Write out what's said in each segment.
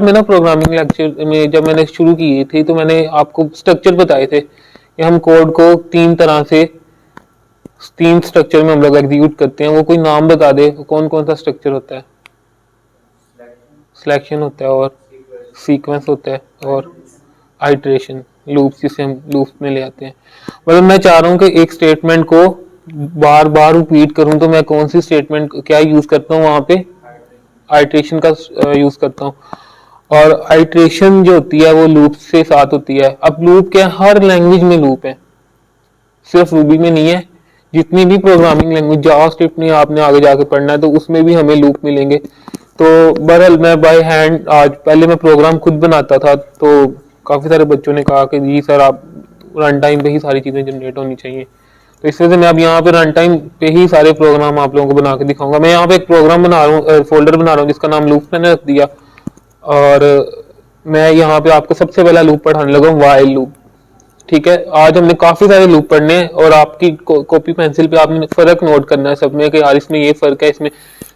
में ना programming lecture में जब मैंने शुरू की थी तो मैंने आपको स्ट्रक्चर बताए थे कि हम कोड को तीन स्ट्रक्चर में हम लोग एग्जीक्यूट करते हैं। वो कोई नाम बता दे, कौन कौन सा स्ट्रक्चर होता है? सिलेक्शन होता है, और सीक्वेंस होता है, और आइटरेशन, लूप्स जिसे हम लूप्स में ले आते हैं। मतलब मैं चाह रहा हूँ कि एक स्टेटमेंट को बार बार रिपीट करूँ तो मैं कौन सी स्टेटमेंट क्या यूज करता हूँ? वहां पे आइटरेशन का यूज करता हूँ। और आइटरेशन जो होती है वो लूप से साथ होती है। अब लूप क्या, हर लैंग्वेज में लूप है, सिर्फ रूबी में नहीं है। जितनी भी प्रोग्रामिंग लैंग्वेज, जावास्क्रिप्ट नहीं आपने आगे जाके पढ़ना है तो उसमें भी हमें लूप मिलेंगे। तो बहरहाल मैं बाय हैंड, आज पहले मैं प्रोग्राम खुद बनाता था तो काफ़ी सारे बच्चों ने कहा कि जी सर आप रन टाइम पे ही सारी चीज़ें जनरेट होनी चाहिए। तो इस वजह से मैं अब यहाँ पे रन टाइम पे ही सारे प्रोग्राम आप लोगों को बना के दिखाऊंगा। मैं यहाँ पे एक प्रोग्राम बना रहा हूँ, फोल्डर बना रहा हूँ जिसका नाम लूप मैंने रख दिया। और मैं यहाँ पे आपको सबसे पहला लूप पढ़ाने लगा हूँ, वाइल लूप। ठीक है, आज हमने काफी सारे लूप पढ़ने हैं और आपकी कॉपी पेंसिल पे आपने फर्क नोट करना है सब में कि यार इसमें ये फर्क है, इसमें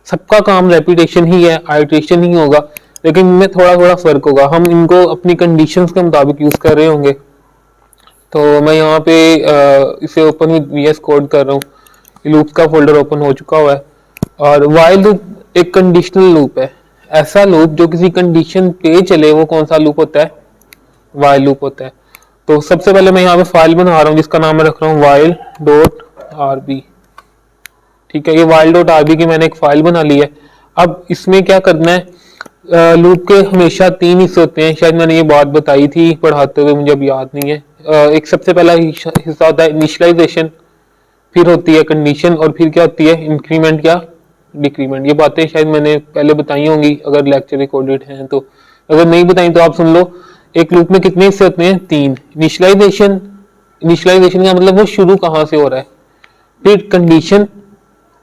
सबका काम रेपिटेशन ही है, आइटरेशन ही होगा, लेकिन इनमें थोड़ा थोड़ा फर्क होगा। हम इनको अपनी कंडीशंस के मुताबिक यूज कर रहे होंगे। तो मैं यहाँ पे इसे ओपन विद वीएस कोड कर रहा हूँ। लूप का फोल्डर ओपन हो चुका हुआ है। और वाइल लूप एक कंडीशनल लूप है। ऐसा लूप जो किसी कंडीशन पे चले वो कौन सा लूप होता है? वाइल लूप होता है। तो सबसे पहले मैं यहाँ पे फाइल बना रहा हूँ जिसका नाम मैं रख रहा हूँ वाइल डॉट आरबी। ठीक है, ये वाइल डॉट आरबी की मैंने एक फाइल बना ली है। अब इसमें क्या करना है, लूप के हमेशा तीन हिस्से होते हैं। शायद मैंने ये बात बताई थी पढ़ाते हुए, मुझे अब याद नहीं है। एक सबसे पहला हिस्सा होता है इनिशियलाइजेशन, फिर होती है कंडीशन, और फिर क्या होती है इंक्रीमेंट या डिक्रीमेंट। ये बातें शायद मैंने पहले बताई होंगी अगर लेक्चर रिकॉर्डेड हैं तो, अगर नहीं बताई तो आप सुन लो। एक लूप में कितने हिस्से होते हैं? तीन। इनिशियलाइजेशन, इनिशियलाइजेशन का मतलब वो शुरू कहाँ से हो रहा है। फिर कंडीशन,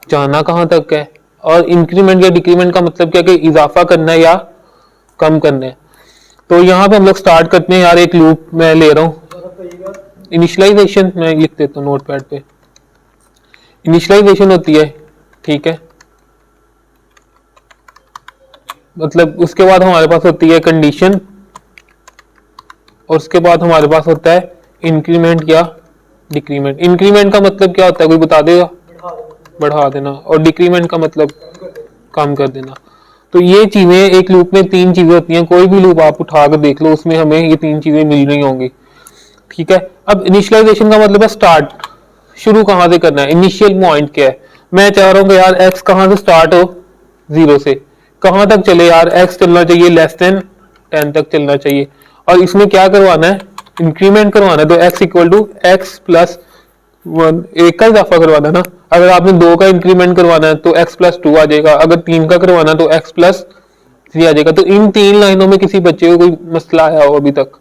जाना कहाँ तक है। और इंक्रीमेंट या डिक्रीमेंट का मतलब क्या, कि इजाफा करना है या कम करना है। तो यहाँ पे हम लोग स्टार्ट करते हैं। यार एक लूप मैं ले रहा हूँ, इनिशियलाइजेशन मैं लिख देता हूँ नोटपैड पे। इनिशियलाइजेशन होती है, ठीक है, मतलब उसके बाद हमारे पास होती है कंडीशन, और उसके बाद हमारे पास होता है इंक्रीमेंट या डिक्रीमेंट। इंक्रीमेंट का मतलब क्या होता है, कोई बता देगा? बढ़ा देना। और डिक्रीमेंट का मतलब कम कर देना। तो ये चीजें एक लूप में तीन चीजें होती हैं। कोई भी लूप आप उठा कर देख लो, उसमें हमें ये तीन चीजें मिल रही होंगी। ठीक है, अब इनिशियलाइजेशन का मतलब है स्टार्ट, शुरू कहाँ से करना है, इनिशियल पॉइंट क्या है। मैं चाह रहा हूँ कि यार एक्स कहाँ से स्टार्ट हो, 0 से कहाँ तक चले। यार एक्स चलना चाहिए लेस देन 10 तक चलना चाहिए। और इसमें क्या करवाना है, इंक्रीमेंट करवाना है। तो x equal to x plus 1, एक का इजाफा करवाना ना। अगर आपने 2 का इंक्रीमेंट करवाना है तो एक्स प्लस 2 आ जाएगा। अगर 3 का करवाना है तो एक्स प्लस 3 आ जाएगा। तो इन तीन लाइनों में किसी बच्चे को कोई मसला आया हो अभी तक?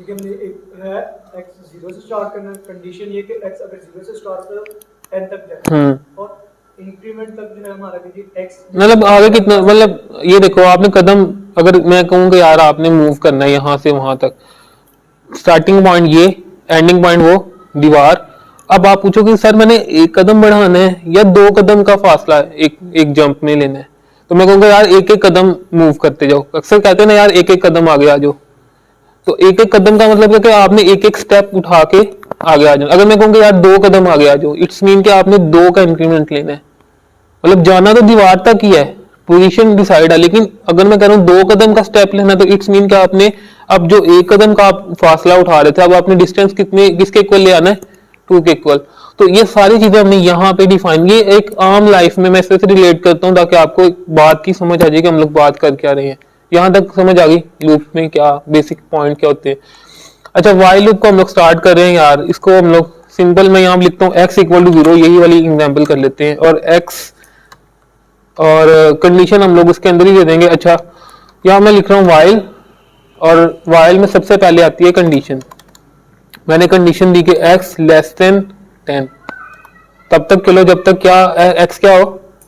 एक्स 0 से स्टार्ट करना, कंडीशन ये कि एक्स अगर 0 से स्टार्ट करो 10 तक जाए, और इंक्रीमेंट तक जो है हमारा कि एक्स मतलब आगे कितना, मतलब ये देखो आपने कदम, अगर मैं कहूँ कि यार आपने मूव करना है यहाँ से वहां तक, स्टार्टिंग पॉइंट ये, एंडिंग पॉइंट वो दीवार। अब आप पूछोगे सर मैंने एक कदम बढ़ाना है या 2 कदम का फासला एक जंप में लेना है, तो मैं कहूँगा यार एक एक कदम मूव करते जाओ। अक्सर कहते हैं ना यार एक एक कदम आगे आ जाओ। तो एक एक कदम का मतलब है कि आपने एक एक स्टेप उठा के आगे आ जाना। अगर मैं कहूँगा यार 2 कदम आगे आ जाओ, इट्स मीन कि आपने 2 का इंक्रीमेंट लेना है। मतलब जाना तो दीवार तक ही है, पोजीशन डिसाइड है, लेकिन अगर मैं कह रहा हूँ 2 कदम का स्टेप लेना तो इट्स मीन कि आपने अब जो 1 कदम का आप फासला उठा रहे थे, अब आपने डिस्टेंस कितने किसके इक्वल ले आना है, 2 के इक्वल। तो ये सारी चीजें हमने यहाँ पे डिफाइन, ये एक आम लाइफ में मैं इससे रिलेट करता हूँ ताकि आपको बात की समझ आ जाए कि हम लोग बात कर क्या रहे हैं। यहाँ तक समझ आ गई लूप में क्या बेसिक पॉइंट क्या होते हैं। अच्छा, वाइल लूप को हम लोग स्टार्ट कर रहे हैं यार। इसको हम लोग सिंपल मैं यहाँ लिखता हूँ एक्स इक्वल टू 0, यही वाली एग्जाम्पल कर लेते हैं। और एक्स और कंडीशन हम लोग उसके अंदर ही दे देंगे। अच्छा, यहाँ मैं लिख रहा हूँ वाइल, और वाइल में सबसे पहले आती है कंडीशन। मैंने कंडीशन दी कि x लेस देन 10, तब तक चलो जब तक क्या x क्या हो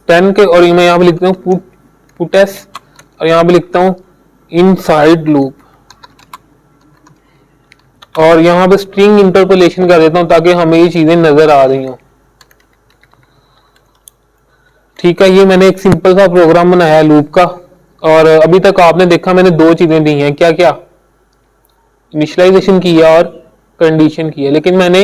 10 के। और मैं यहाँ पे लिखता हूँ पुट एस, और यहाँ पे लिखता हूँ इनसाइड लूप, और यहाँ पे स्ट्रिंग इंटरपोलेशन कर देता हूँ ताकि हमें ये चीजें नजर आ रही हो। ठीक है, ये मैंने एक सिंपल सा प्रोग्राम बनाया लूप का। और अभी तक आपने देखा मैंने दो चीजें दी हैं, क्या क्या, इनिशियलाइजेशन किया और कंडीशन किया, लेकिन मैंने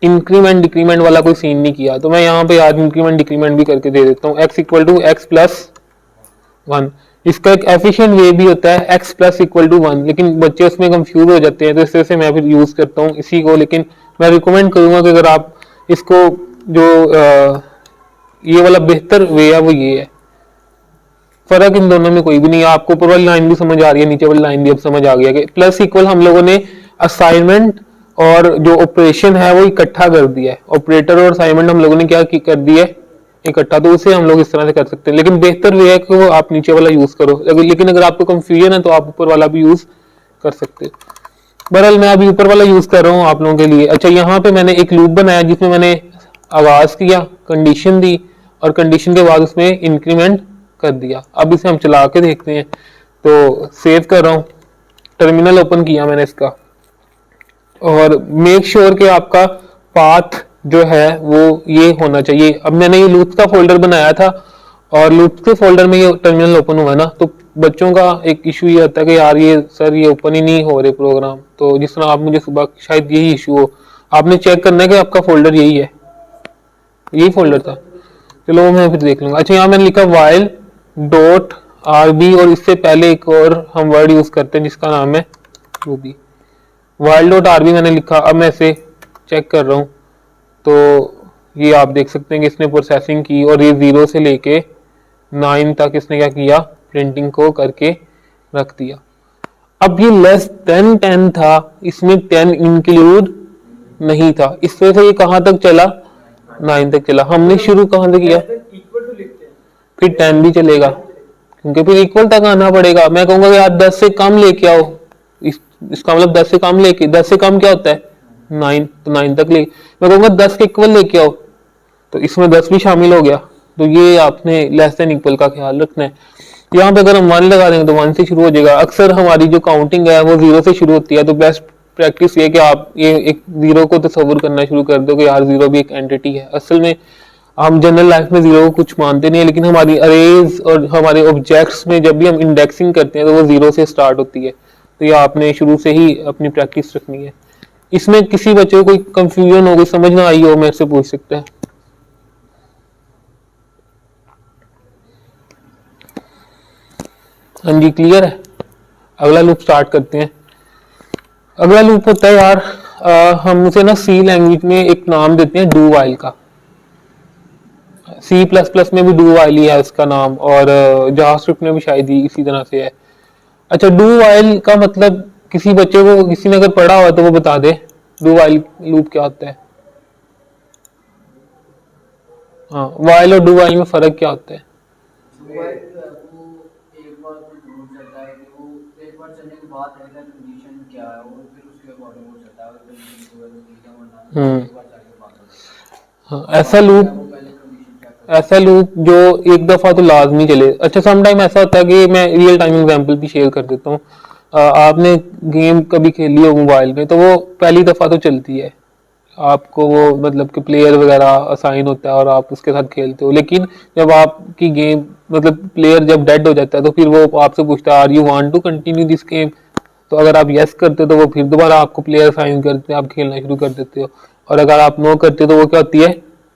इंक्रीमेंट डिक्रीमेंट वाला कोई सीन नहीं किया। तो मैं यहाँ पे आज इंक्रीमेंट डिक्रीमेंट भी करके दे देता हूँ। x equal to x plus 1, इसका एक एफिशिएंट वे भी होता है x प्लस इक्वल टू 1, लेकिन बच्चे उसमें कंफ्यूज हो जाते हैं, तो इस तरह से मैं फिर यूज करता हूँ इसी को। लेकिन मैं रिकमेंड करूंगा कि अगर आप इसको जो ये वाला बेहतर वे है वो ये है। फर्क इन दोनों में कोई भी नहीं है, आपको ऊपर वाली लाइन भी समझ आ रही है, नीचे वाली लाइन भी अब समझ आ गया कि प्लस इक्वल हम लोगों ने असाइनमेंट और जो ऑपरेशन है वो इकट्ठा कर दिया है। ऑपरेटर और असाइनमेंट हम लोगों ने क्या कर दिया है इकट्ठा, तो उसे हम लोग इस तरह से कर सकते हैं। लेकिन बेहतर वे है कि वो आप नीचे वाला यूज करो, लेकिन अगर आपको कंफ्यूजन है तो आप ऊपर वाला भी यूज कर सकते हो। बहरहाल मैं अभी ऊपर वाला यूज कर रहा हूँ आप लोगों के लिए। अच्छा, यहाँ पे मैंने एक लूप बनाया जिसमें मैंने आगाज किया, कंडीशन दी और कंडीशन के बाद उसमें इंक्रीमेंट कर दिया। अब इसे हम चला के देखते हैं। तो सेव कर रहा हूँ, टर्मिनल ओपन किया मैंने इसका, और मेक श्योर कि आपका पाथ जो है वो ये होना चाहिए। अब मैंने ये लूप्स का फोल्डर बनाया था और लूप्स के फोल्डर में ये टर्मिनल ओपन हुआ ना, तो बच्चों का एक इशू ये आता है कि यार ये सर ये ओपन ही नहीं हो रहे प्रोग्राम। तो जिस तरह आप मुझे सुबह शायद यही इशू हो, आपने चेक करना है कि आपका फोल्डर यही है, यही फोल्डर था। चलो मैं फिर देख लूंगा। अच्छा, यहाँ मैंने लिखा वाइल डॉट आरबी और इससे पहले एक और हम वर्ड यूज करते हैं जिसका नाम है रूबी। वाइल डॉट आरबी मैंने लिखा। अब मैं इसे चेक कर रहा हूँ तो ये आप देख सकते हैं कि इसने प्रोसेसिंग की और ये 0 से लेके 9 तक इसने क्या किया, प्रिंटिंग को करके रख दिया। अब ये लेस देन 10 था, इसमें 10 इंक्लूड नहीं था, इस वजह से ये कहां तक चला, 9 तक चला। हमने शुरू कहां से किया, इक्वल टू लिखते हैं फिर 10 भी चलेगा क्योंकि फिर इक्वल तक आना पड़ेगा। मैं कहूंगा कि आप 10 से कम लेके आओ, इसका मतलब 10 से कम लेके, 10 से कम क्या होता है 9, तो 9 तक ले। मैं कहूंगा 10 के इक्वल लेके आओ, तो इसमें 10 भी शामिल हो गया। तो ये आपने लेस देन इक्वल का ख्याल रखना है। यहाँ पे अगर हम 1 लगा देंगे तो 1 से शुरू हो जाएगा। अक्सर हमारी जो काउंटिंग है वो 0 से शुरू होती है, तो बेस्ट प्रैक्टिस ये कि आप ये एक 0 को तस्वुर करना शुरू कर दो कि यार 0 भी एक एंटिटी है। असल में हम जनरल लाइफ में 0 को कुछ मानते नहीं है, लेकिन हमारी अरेज और हमारे ऑब्जेक्ट्स में जब भी हम इंडेक्सिंग करते हैं तो वो 0 से स्टार्ट होती है। तो ये आपने शुरू से ही अपनी प्रैक्टिस रखनी है। इसमें किसी बच्चे को कोई कंफ्यूजन हो, कोई समझ ना आई हो, मेरे से पूछ सकते हैं। हाँ जी, क्लियर है। अगला लूप स्टार्ट करते हैं। अगला लूप होता है यार, हम उसे ना सी लैंग्वेज में एक नाम देते हैं डू वाइल का। C++ में भी डू वाइल ही है उसका नाम, और जावास्क्रिप्ट में भी शायद ही इसी तरह से है। अच्छा, डू वाइल का मतलब किसी बच्चे को किसी ने अगर पढ़ा हुआ तो वो बता दे डू वाइल लूप क्या होता है। हाँ, वाइल और डू वाइल में फर्क क्या होता है। हाँ, ऐसा लूप जो एक दफा तो लाजमी चले। अच्छा, सम टाइम ऐसा होता है कि मैं रियल टाइम एग्जांपल भी शेयर कर देता हूँ। आपने गेम कभी खेली हो मोबाइल में, तो वो पहली दफा तो चलती है, आपको वो मतलब कि प्लेयर वगैरह असाइन होता है और आप उसके साथ खेलते हो। लेकिन जब आपकी गेम मतलब प्लेयर जब डेड हो जाता है तो फिर वो आपसे पूछता है are you want to continue this game. तो अगर आप यस करते हो तो वो फिर दोबारा आपको प्लेयर असाइन करते हैं, आप खेलना शुरू कर देते हो। और अगर आप नो करते हो तो वो क्या होती है,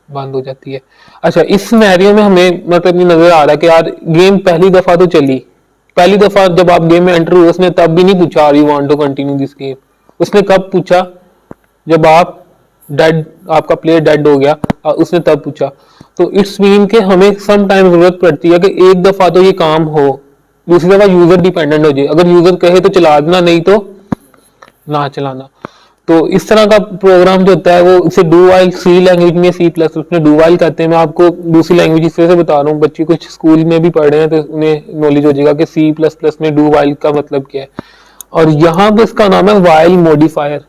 बंद हो जाती है। अच्छा, इस सिनेरियो में हमें मतलब ये नजर आ रहा है कि यार गेम पहली दफा तो चली, पहली दफा जब आप गेम में एंटर हुए उसने तब भी नहीं पूछा are you want to continue this game. उसने कब पूछा, जब आप डेड, आपका प्लेयर डेड हो गया, उसने तब पूछा। तो इट्स मीन के हमें सम टाइम जरूरत पड़ती है कि एक दफा तो ये काम हो, दूसरी दफा यूजर डिपेंडेंट हो जाए। अगर यूजर कहे तो चला देना, नहीं तो ना चलाना। तो इस तरह का प्रोग्राम जो होता है वो इसे डू वाइल, सी लैंग्वेज में C++ में डू वाइल कहते हैं। मैं आपको दूसरी लैंग्वेज इस तरह से बता रहा हूँ, बच्चे कुछ स्कूल में भी पढ़ रहे हैं तो उन्हें नॉलेज हो जाएगा कि C++ में डू वाइल का मतलब क्या है। और यहाँ पे इसका नाम है वाइल मॉडिफायर।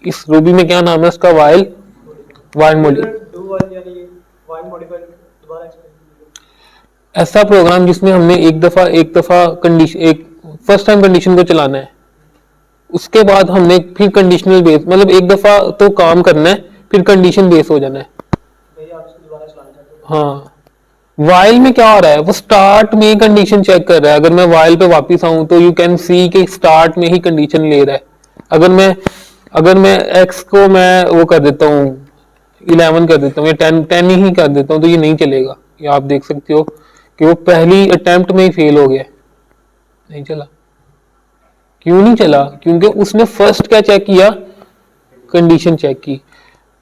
इस रूबी में क्या नाम है उसका, वाइल मॉडिफायर। डू वाइल यानी वाइल मॉडिफायर, दोबारा एक्सप्लेन कीजिए। ऐसा प्रोग्राम जिसमें हमने एक दफा कंडीशन, एक फर्स्ट टाइम कंडीशन को चलाना है, उसके बाद हमने फिर कंडीशनल बेस, मतलब एक दफा तो काम करना है फिर कंडीशन बेस हो जाना है। भैया आप इसको दोबारा चलाना चाहते हो? हाँ, वाइल में क्या हो रहा है, वो स्टार्ट में कंडीशन चेक कर रहा है। अगर मैं वाइल पे वापस आऊं तो यू कैन सी कि स्टार्ट में ही कंडीशन ले रहा है। अगर मैं एक्स को मैं वो कर देता हूँ 11 कर देता हूँ या 10 ही कर देता हूँ तो ये नहीं चलेगा। ये आप देख सकते हो कि वो पहली अटेम्प्ट में ही फेल हो गया, नहीं चला। क्यों नहीं चला? क्योंकि उसने फर्स्ट क्या चेक किया, कंडीशन चेक की।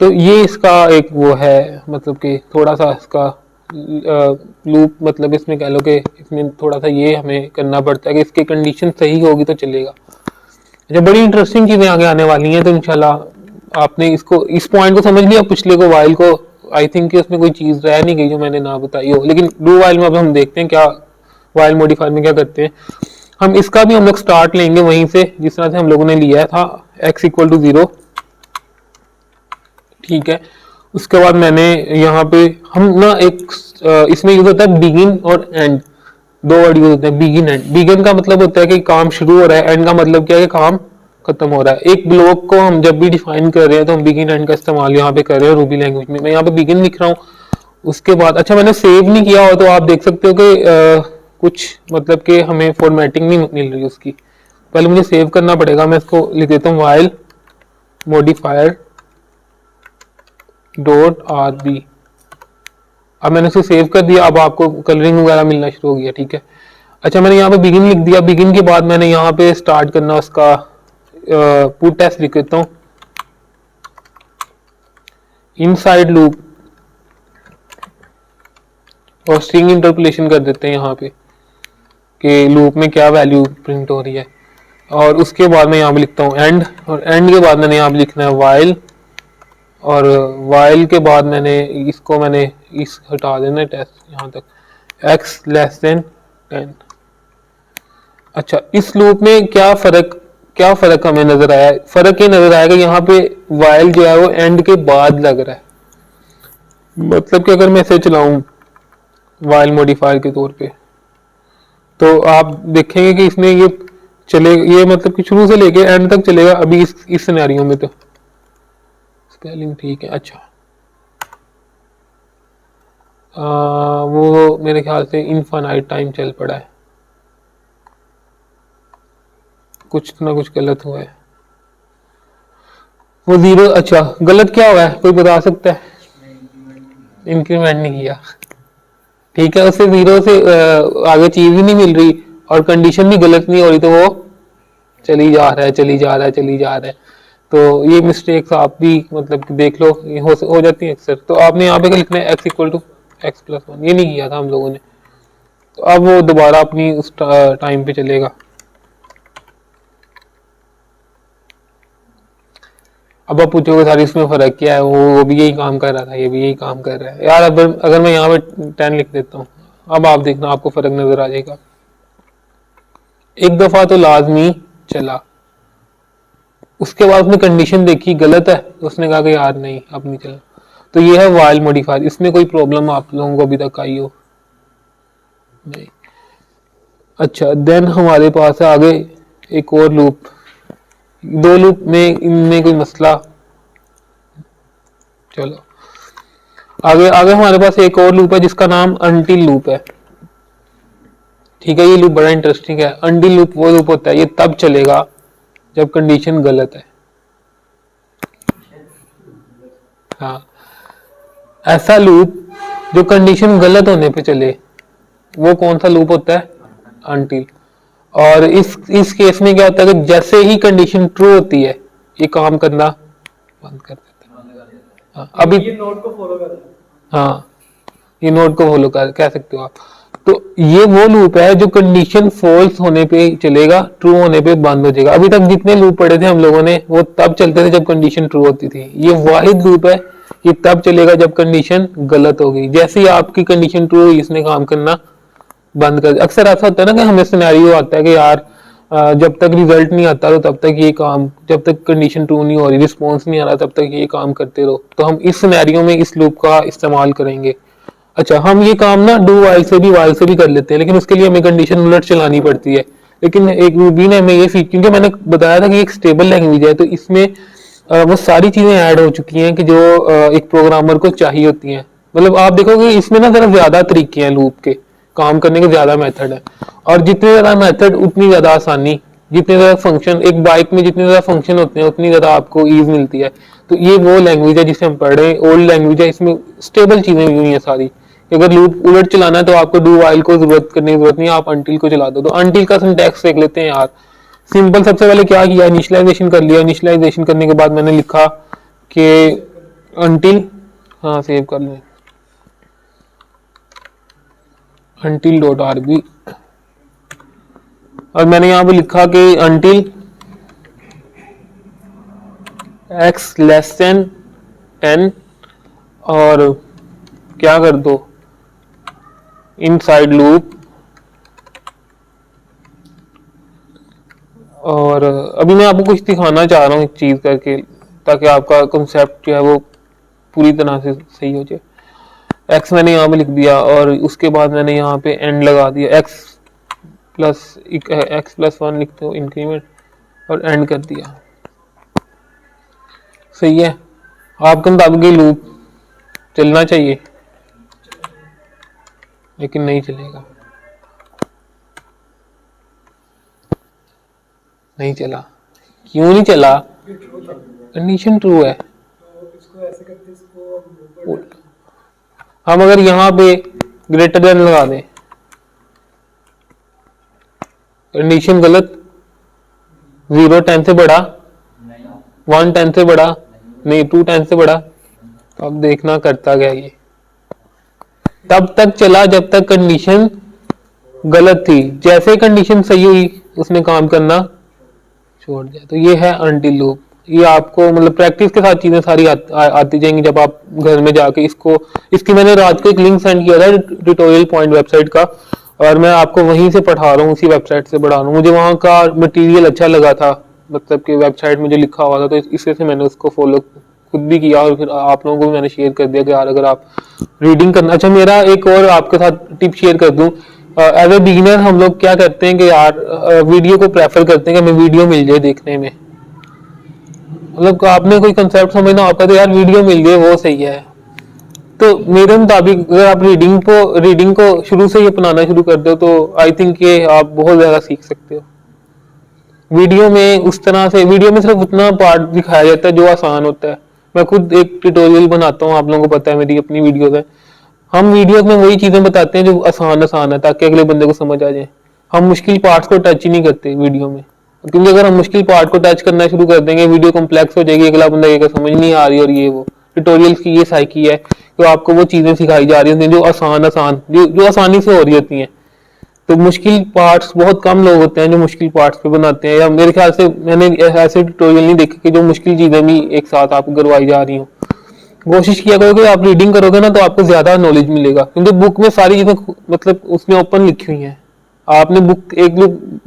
तो ये इसका एक वो है, मतलब कि थोड़ा सा इसका लूप, मतलब इसमें कह लो कि इसमें थोड़ा सा ये हमें करना पड़ता है कि इसकी कंडीशन सही होगी तो चलेगा। अच्छा, बड़ी इंटरेस्टिंग चीजें आगे आने वाली हैं, तो इंशाल्लाह आपने इसको इस पॉइंट को समझ लिया। पिछले को वाइल को आई थिंक कि उसमें कोई चीज रह नहीं गई जो मैंने ना बताई हो, लेकिन डू वाइल में अब हम देखते हैं क्या वाइल मॉडिफायर में क्या करते हैं। हम इसका भी हम लोग स्टार्ट लेंगे वहीं से जिस तरह से हम लोगों ने लिया था, x इक्वल टू 0, ठीक है। उसके बाद मैंने यहाँ पे हम ना एक इसमें यूज होता है बिगिन और एंड, दो वर्ड यूज होते हैं, बिगिन एंड। बिगिन का मतलब होता है कि काम शुरू हो रहा है, एंड का मतलब क्या है कि काम खत्म हो रहा है। एक ब्लॉक को हम जब भी डिफाइन कर रहे हैं तो हम बिगिन एंड का इस्तेमाल यहाँ पे कर रहे हैं रूबी लैंग्वेज में। मैं यहाँ पे बिगिन लिख रहा हूँ, उसके बाद अच्छा मैंने सेव नहीं किया हो तो आप देख सकते हो कि कुछ मतलब कि हमें फॉर्मेटिंग नहीं मिल रही उसकी। पहले मुझे सेव करना पड़ेगा। मैं इसको लिख देता हूँ वाइल मॉडिफायर डॉट RB। अब मैंने इसको सेव कर दिया, अब आपको कलरिंग वगैरह मिलना शुरू हो गया, ठीक है। अच्छा, मैंने यहाँ पे बिगिन लिख दिया। बिगिन के बाद मैंने यहाँ पे स्टार्ट करना उसका पुट टेस्ट लिख देता हूँ, इनसाइड लूप, और स्ट्रिंग इंटरपोलेशन कर देते हैं यहाँ पे कि लूप में क्या वैल्यू प्रिंट हो रही है। और उसके बाद मैं यहाँ पे लिखता हूँ एंड, और एंड के बाद मैंने यहाँ पे लिखना है वाइल, और वाइल के बाद मैंने इस हटा देना है टेस्ट यहाँ तक, x लेस देन 10। अच्छा, इस लूप में क्या फर्क हमें नजर आया? फर्क ये नजर आएगा यहाँ पे वाइल जो है वो एंड के बाद लग रहा है। मतलब कि अगर मैं इसे चलाऊं वाइल मॉडिफायर के तौर पे तो आप देखेंगे कि इसमें ये ये मतलब कि शुरू से लेके एंड तक चलेगा। अभी इस सिनेरियो में तो स्पेलिंग ठीक है। अच्छा, वो मेरे ख्याल से इनफाइनाइट टाइम चल पड़ा है, कुछ ना कुछ गलत हुआ है। वो 0, अच्छा गलत क्या हुआ है कोई बता सकता है? इंक्रीमेंट नहीं किया, ठीक है। उसे 0 से आगे चीज ही नहीं मिल रही और कंडीशन भी गलत नहीं हो रही, तो वो चली जा रहा है। तो ये मिस्टेक्स आप भी मतलब कि देख लो, ये हो जाती है अक्सर। तो आपने यहाँ पे क्या लिखना है, x इक्वल टू x+1, ये नहीं किया था हम लोगों ने। तो अब वो दोबारा अपनी उस टाइम पे चलेगा। अब आप पूछोगे सर इसमें फर्क क्या है, वो भी यही काम कर रहा था, ये भी यही काम कर रहा है यार। अब अगर मैं यहाँ पे 10 लिख देता हूँ, अब आप देखना आपको फर्क नजर आ जाएगा। एक दफा तो लाजमी चला, उसके बाद उसने कंडीशन देखी गलत है, उसने कहा कि यार नहीं अब नहीं चला। तो ये है वाइल मॉडिफायर। इसमें कोई प्रॉब्लम आप लोगों को अभी तक आई हो? नहीं। अच्छा, देन हमारे पास है आगे एक और लूप। दो लूप में इनमें कोई मसला? चलो आगे हमारे पास एक और लूप है जिसका नाम अनटिल लूप है, ठीक है। ये लूप बड़ा इंटरेस्टिंग है। अनटिल लूप वो लूप होता है, ये तब चलेगा जब कंडीशन गलत है। हाँ, ऐसा लूप जो कंडीशन गलत होने पे चले, वो कौन सा लूप होता है? अनटिल। और इस केस में क्या होता है कि जैसे ही कंडीशन ट्रू होती है ये काम करना बंद कर देता है। हाँ, अभी ये नोड को फॉलो कर रहा है। हाँ, ये नोड को फॉलो कर कह सकते हो आप। तो ये वो लूप है जो कंडीशन फॉल्स होने पे चलेगा, ट्रू होने पे बंद हो जाएगा। अभी तक जितने लूप पढ़े थे हम लोगों ने वो तब चलते थे जब कंडीशन ट्रू होती थी। ये वाहिद लूप है, ये तब चलेगा जब कंडीशन गलत होगी। जैसे ही आपकी कंडीशन ट्रू हुई इसने काम करना बंद कर। अक्सर ऐसा होता है ना कि हमें सिनेरियो आता है कि यार जब तक रिजल्ट नहीं आता तो तब तक ये काम, जब तक कंडीशन ट्रू नहीं हो रही, रिस्पॉन्स नहीं आ रहा, तब तक ये काम करते रहो। तो हम इस सिनेरियो में इस लूप का इस्तेमाल करेंगे। अच्छा, हम ये काम ना डू वाइल से भी कर लेते हैं, लेकिन उसके लिए हमें कंडीशन उलट चलानी पड़ती है। लेकिन एक रूबी ने हमें ये सीख, क्योंकि मैंने बताया था कि एक स्टेबल लैंग्वेज है, तो इसमें वो सारी चीजें ऐड हो चुकी हैं कि जो एक प्रोग्रामर को चाहिए होती हैं। मतलब आप देखोगे इसमें ना जरा ज्यादा तरीके हैं लूप के काम करने के, ज्यादा मेथड है, और जितने ज्यादा मेथड उतनी ज्यादा आसानी, जितने ज्यादा फंक्शन, एक बाइक में जितने ज्यादा फंक्शन होते हैं उतनी ज्यादा आपको ईज मिलती है। तो ये वो लैंग्वेज है जिसे हम पढ़ रहे हैं, ओल्ड लैंग्वेज है, इसमें स्टेबल चीजें हुई हैं सारी। अगर लूप उलट चलाना है तो आपको डू वाइल को जरूरत करने की जरूरत नहीं है, आप अनटिल को चला दो। तो अनटिल का सिंटैक्स देख लेते हैं यार। सिंपल, सबसे पहले क्या किया, इनिशियलाइजेशन कर लिया। इनिशियलाइजेशन करने के बाद मैंने लिखा कि अनटिल, हाँ सेव कर लें, until डॉट आरबी, और मैंने यहां पे लिखा कि until x लेस देन 10, और क्या कर दो, इनसाइड लूप। और अभी मैं आपको कुछ दिखाना चाह रहा हूँ एक चीज करके, ताकि आपका कंसेप्ट जो है वो पूरी तरह से सही हो जाए। x मैंने यहाँ पे लिख दिया, और उसके बाद मैंने यहाँ पे एंड लगा दिया, x+1 लिखते हो इंक्रीमेंट, और एंड कर दिया। सही है, आपके मुताबिक ये लूप चलना चाहिए, लेकिन नहीं चलेगा, नहीं चला। क्यों नहीं चला? कंडीशन ट्रू है। तो इसको ऐसे करके इसको हम अगर यहाँ पे ग्रेटर देन लगा दें, कंडीशन गलत, 0 10 से बड़ा, 1 10 से बड़ा नहीं, 2 10 से बड़ा, तो अब देखना करता गया ये तब तक चला जब तक कंडीशन गलत थी। जैसे कंडीशन सही हुई उसने काम करना छोड़ दिया। तो ये है अनटिल लूप। ये आपको मतलब प्रैक्टिस के साथ चीजें सारी आती जाएंगी जब आप घर में जाके इसकी मैंने रात को एक लिंक सेंड किया था ट्यूटोरियल पॉइंट वेबसाइट का, और मैं आपको वहीं से पढ़ा रहा हूँ, उसी वेबसाइट से पढ़ा रहा हूँ। मुझे वहाँ का मटेरियल अच्छा लगा था, मतलब कि वेबसाइट में जो लिखा हुआ था, तो इससे से मैंने उसको फॉलो खुद भी किया, और फिर आप लोगों को भी मैंने शेयर कर दिया कि यार अगर आप रीडिंग करना। अच्छा, मेरा एक और आपके साथ टिप शेयर कर दूं। एज ए बिगिनर हम लोग क्या करते हैं कि यार वीडियो को प्रेफर करते हैं कि हमें वीडियो मिल जाए देखने में, मतलब आपने कोई कंसेप्ट समझना होता है तो यार वीडियो मिल जाए वो सही है। तो मेरे मुताबिक अगर आप रीडिंग को शुरू से ही अपनाना शुरू कर दो तो आई थिंक ये आप बहुत ज्यादा सीख सकते हो। वीडियो में उस तरह से, वीडियो में सिर्फ उतना पार्ट दिखाया जाता है जो आसान होता है। मैं खुद एक ट्यूटोरियल बनाता हूँ, आप लोगों को पता है मेरी अपनी वीडियोस है। हम वीडियो में वही चीजें बताते हैं जो आसान आसान है, ताकि अगले बंदे को समझ आ जाए। हम मुश्किल पार्ट्स को टच ही नहीं करते वीडियो में, क्योंकि अगर हम मुश्किल पार्ट को टच करना शुरू कर देंगे वीडियो कॉम्प्लेक्स हो जाएगी, अगला बंदा ये समझ नहीं आ रही। और ये वो ट्यूटोरियल्स की ये साइकी है कि आपको वो चीजें सिखाई जा रही होती हैं जो आसान जो आसानी से हो रही होती हैं। तो मुश्किल पार्ट्स बहुत कम लोग होते हैं जो मुश्किल पार्ट्स पे बनाते हैं, या मेरे ख्याल से मैंने ऐसे ट्यूटोरियल नहीं देखे कि जो मुश्किल चीजें भी एक साथ आपको करवाई जा रही हो। कोशिश किया करो कि आप रीडिंग करोगे ना तो आपको ज्यादा नॉलेज मिलेगा, क्योंकि बुक में सारी चीजें मतलब उसमें ओपन लिखी हुई हैं। आपने बुक एक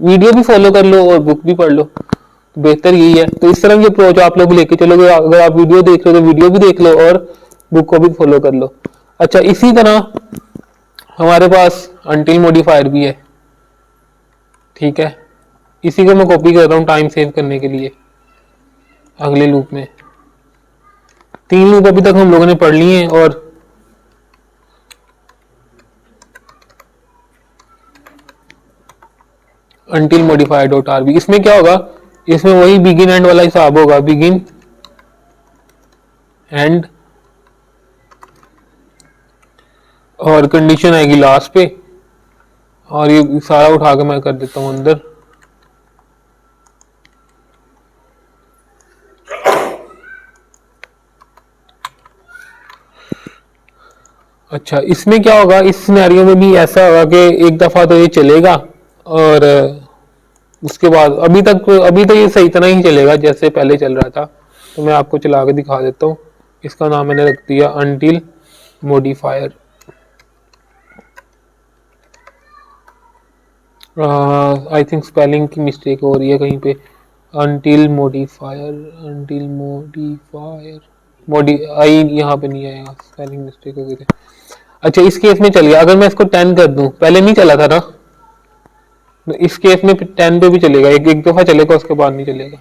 वीडियो भी फॉलो कर लो और बुक भी पढ़ लो, तो बेहतर यही है। तो इस तरह की अप्रोच आप लोग लेके चलोगे, अगर आप वीडियो देख रहे हो तो वीडियो भी देख लो और बुक को भी फॉलो कर लो। अच्छा, इसी तरह हमारे पास अनटिल मॉडिफायर भी है, ठीक है। इसी को मैं कॉपी कर रहा हूँ टाइम सेव करने के लिए। अगले लूप में 3 लूप अभी तक हम लोगों ने पढ़ लिए हैं, और अनटिल मॉडिफायर डॉट आरबी, इसमें क्या होगा, इसमें वही बिगिन एंड वाला हिसाब होगा, बिगिन एंड, और कंडीशन आएगी लास्ट पे, और ये सारा उठा के मैं कर देता हूं अंदर। अच्छा, इसमें क्या होगा, इस सिनेरियो में भी ऐसा होगा कि एक दफा तो ये चलेगा, और उसके बाद अभी तो ये सही तरह ही चलेगा जैसे पहले चल रहा था। तो मैं आपको चला के दिखा देता हूँ। इसका नाम मैंने रख दिया until modifier. I think spelling की मिस्टेक हो रही है कहीं पे। अनटिल मॉडिफायर आई यहाँ पे नहीं आएगा, स्पेलिंग मिस्टेक हो गई थी। अच्छा, इस केस में चल गया। अगर मैं इसको 10 कर दूं, पहले नहीं चला था ना, इस केस में 10 पे भी चलेगा, एक दफा चलेगा उसके बाद नहीं चलेगा।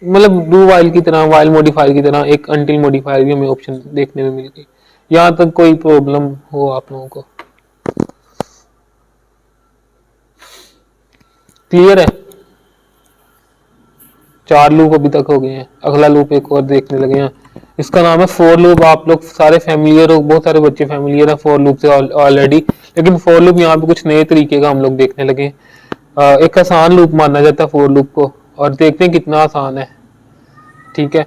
मतलब डू वाइल की तरह, वाइल मॉडिफायर की तरह एक अनटिल मॉडिफायर भी हमें ऑप्शन देखने में मिल गई। यहाँ तक कोई प्रॉब्लम हो आप लोगों को? क्लियर है? 4 लूप अभी तक हो गए हैं, अगला लूप एक और देखने लगे हैं, इसका नाम है फोर लूप। आप लोग सारे फैमिलियर हो, बहुत सारे बच्चे फैमिलियर है फोर लूप से ऑलरेडी, लेकिन फोर लूप यहाँ पे कुछ नए तरीके का हम लोग देखने लगे हैं। एक आसान लूप माना जाता है फोर लूप को, और देखते हैं कितना आसान है। ठीक है,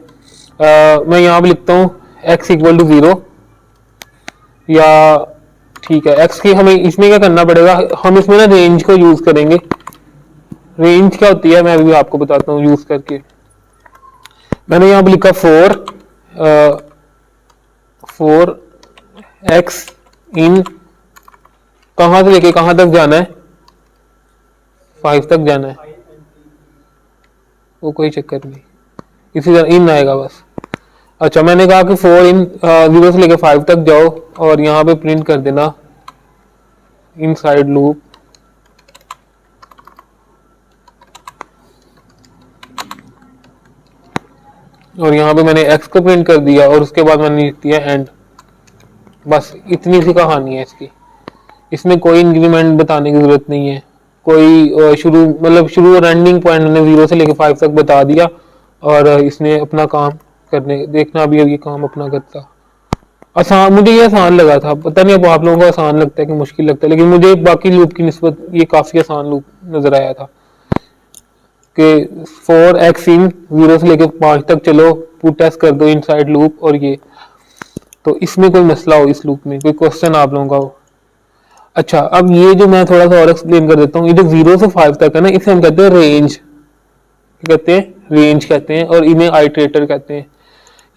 मैं यहाँ पे लिखता हूँ x इक्वल टू 0, या ठीक है x की हमें इसमें क्या करना पड़ेगा, हम इसमें ना रेंज को यूज करेंगे। रेंज क्या होती है मैं अभी आपको बताता हूँ यूज करके। मैंने यहाँ पे लिखा 4x इन कहाँ से लेके कहाँ तक जाना है, 5 तक जाना है, वो कोई चक्कर नहीं, इसी तरह इन आएगा बस। अच्छा, मैंने कहा कि 4 इन 0 से लेके 5 तक जाओ और यहाँ पे प्रिंट कर देना इनसाइड लूप, और यहाँ पे मैंने x को प्रिंट कर दिया और उसके बाद मैंने लिख दिया एंड। बस इतनी सी कहानी है इसकी, इसमें कोई इंक्रीमेंट बताने की जरूरत नहीं है, कोई शुरू मतलब शुरू और एंडिंग पॉइंट मैंने 0 से लेके 5 तक बता दिया, और इसने अपना काम करने देखना अभी ये काम अपना करता। आसान, मुझे ये आसान लगा था, पता नहीं अब आप लोगों को आसान लगता है कि मुश्किल लगता है, लेकिन मुझे बाकी लूप की निस्बत ये काफी आसान लूप नजर आया था कि 4x इन 0 से लेके 5 तक चलो, पुट एस कर दो इनसाइड लूप, और ये तो इसमें कोई मसला हो, इस लूप में कोई क्वेश्चन आप लोगों का हो? अच्छा, अब ये जो मैं थोड़ा सा और एक्सप्लेन कर देता हूँ, ये जो 0 से 5 तक है ना, इसे हम कहते हैं रेंज, कहते हैं रेंज कहते हैं, और इन्हें आइटरेटर कहते हैं।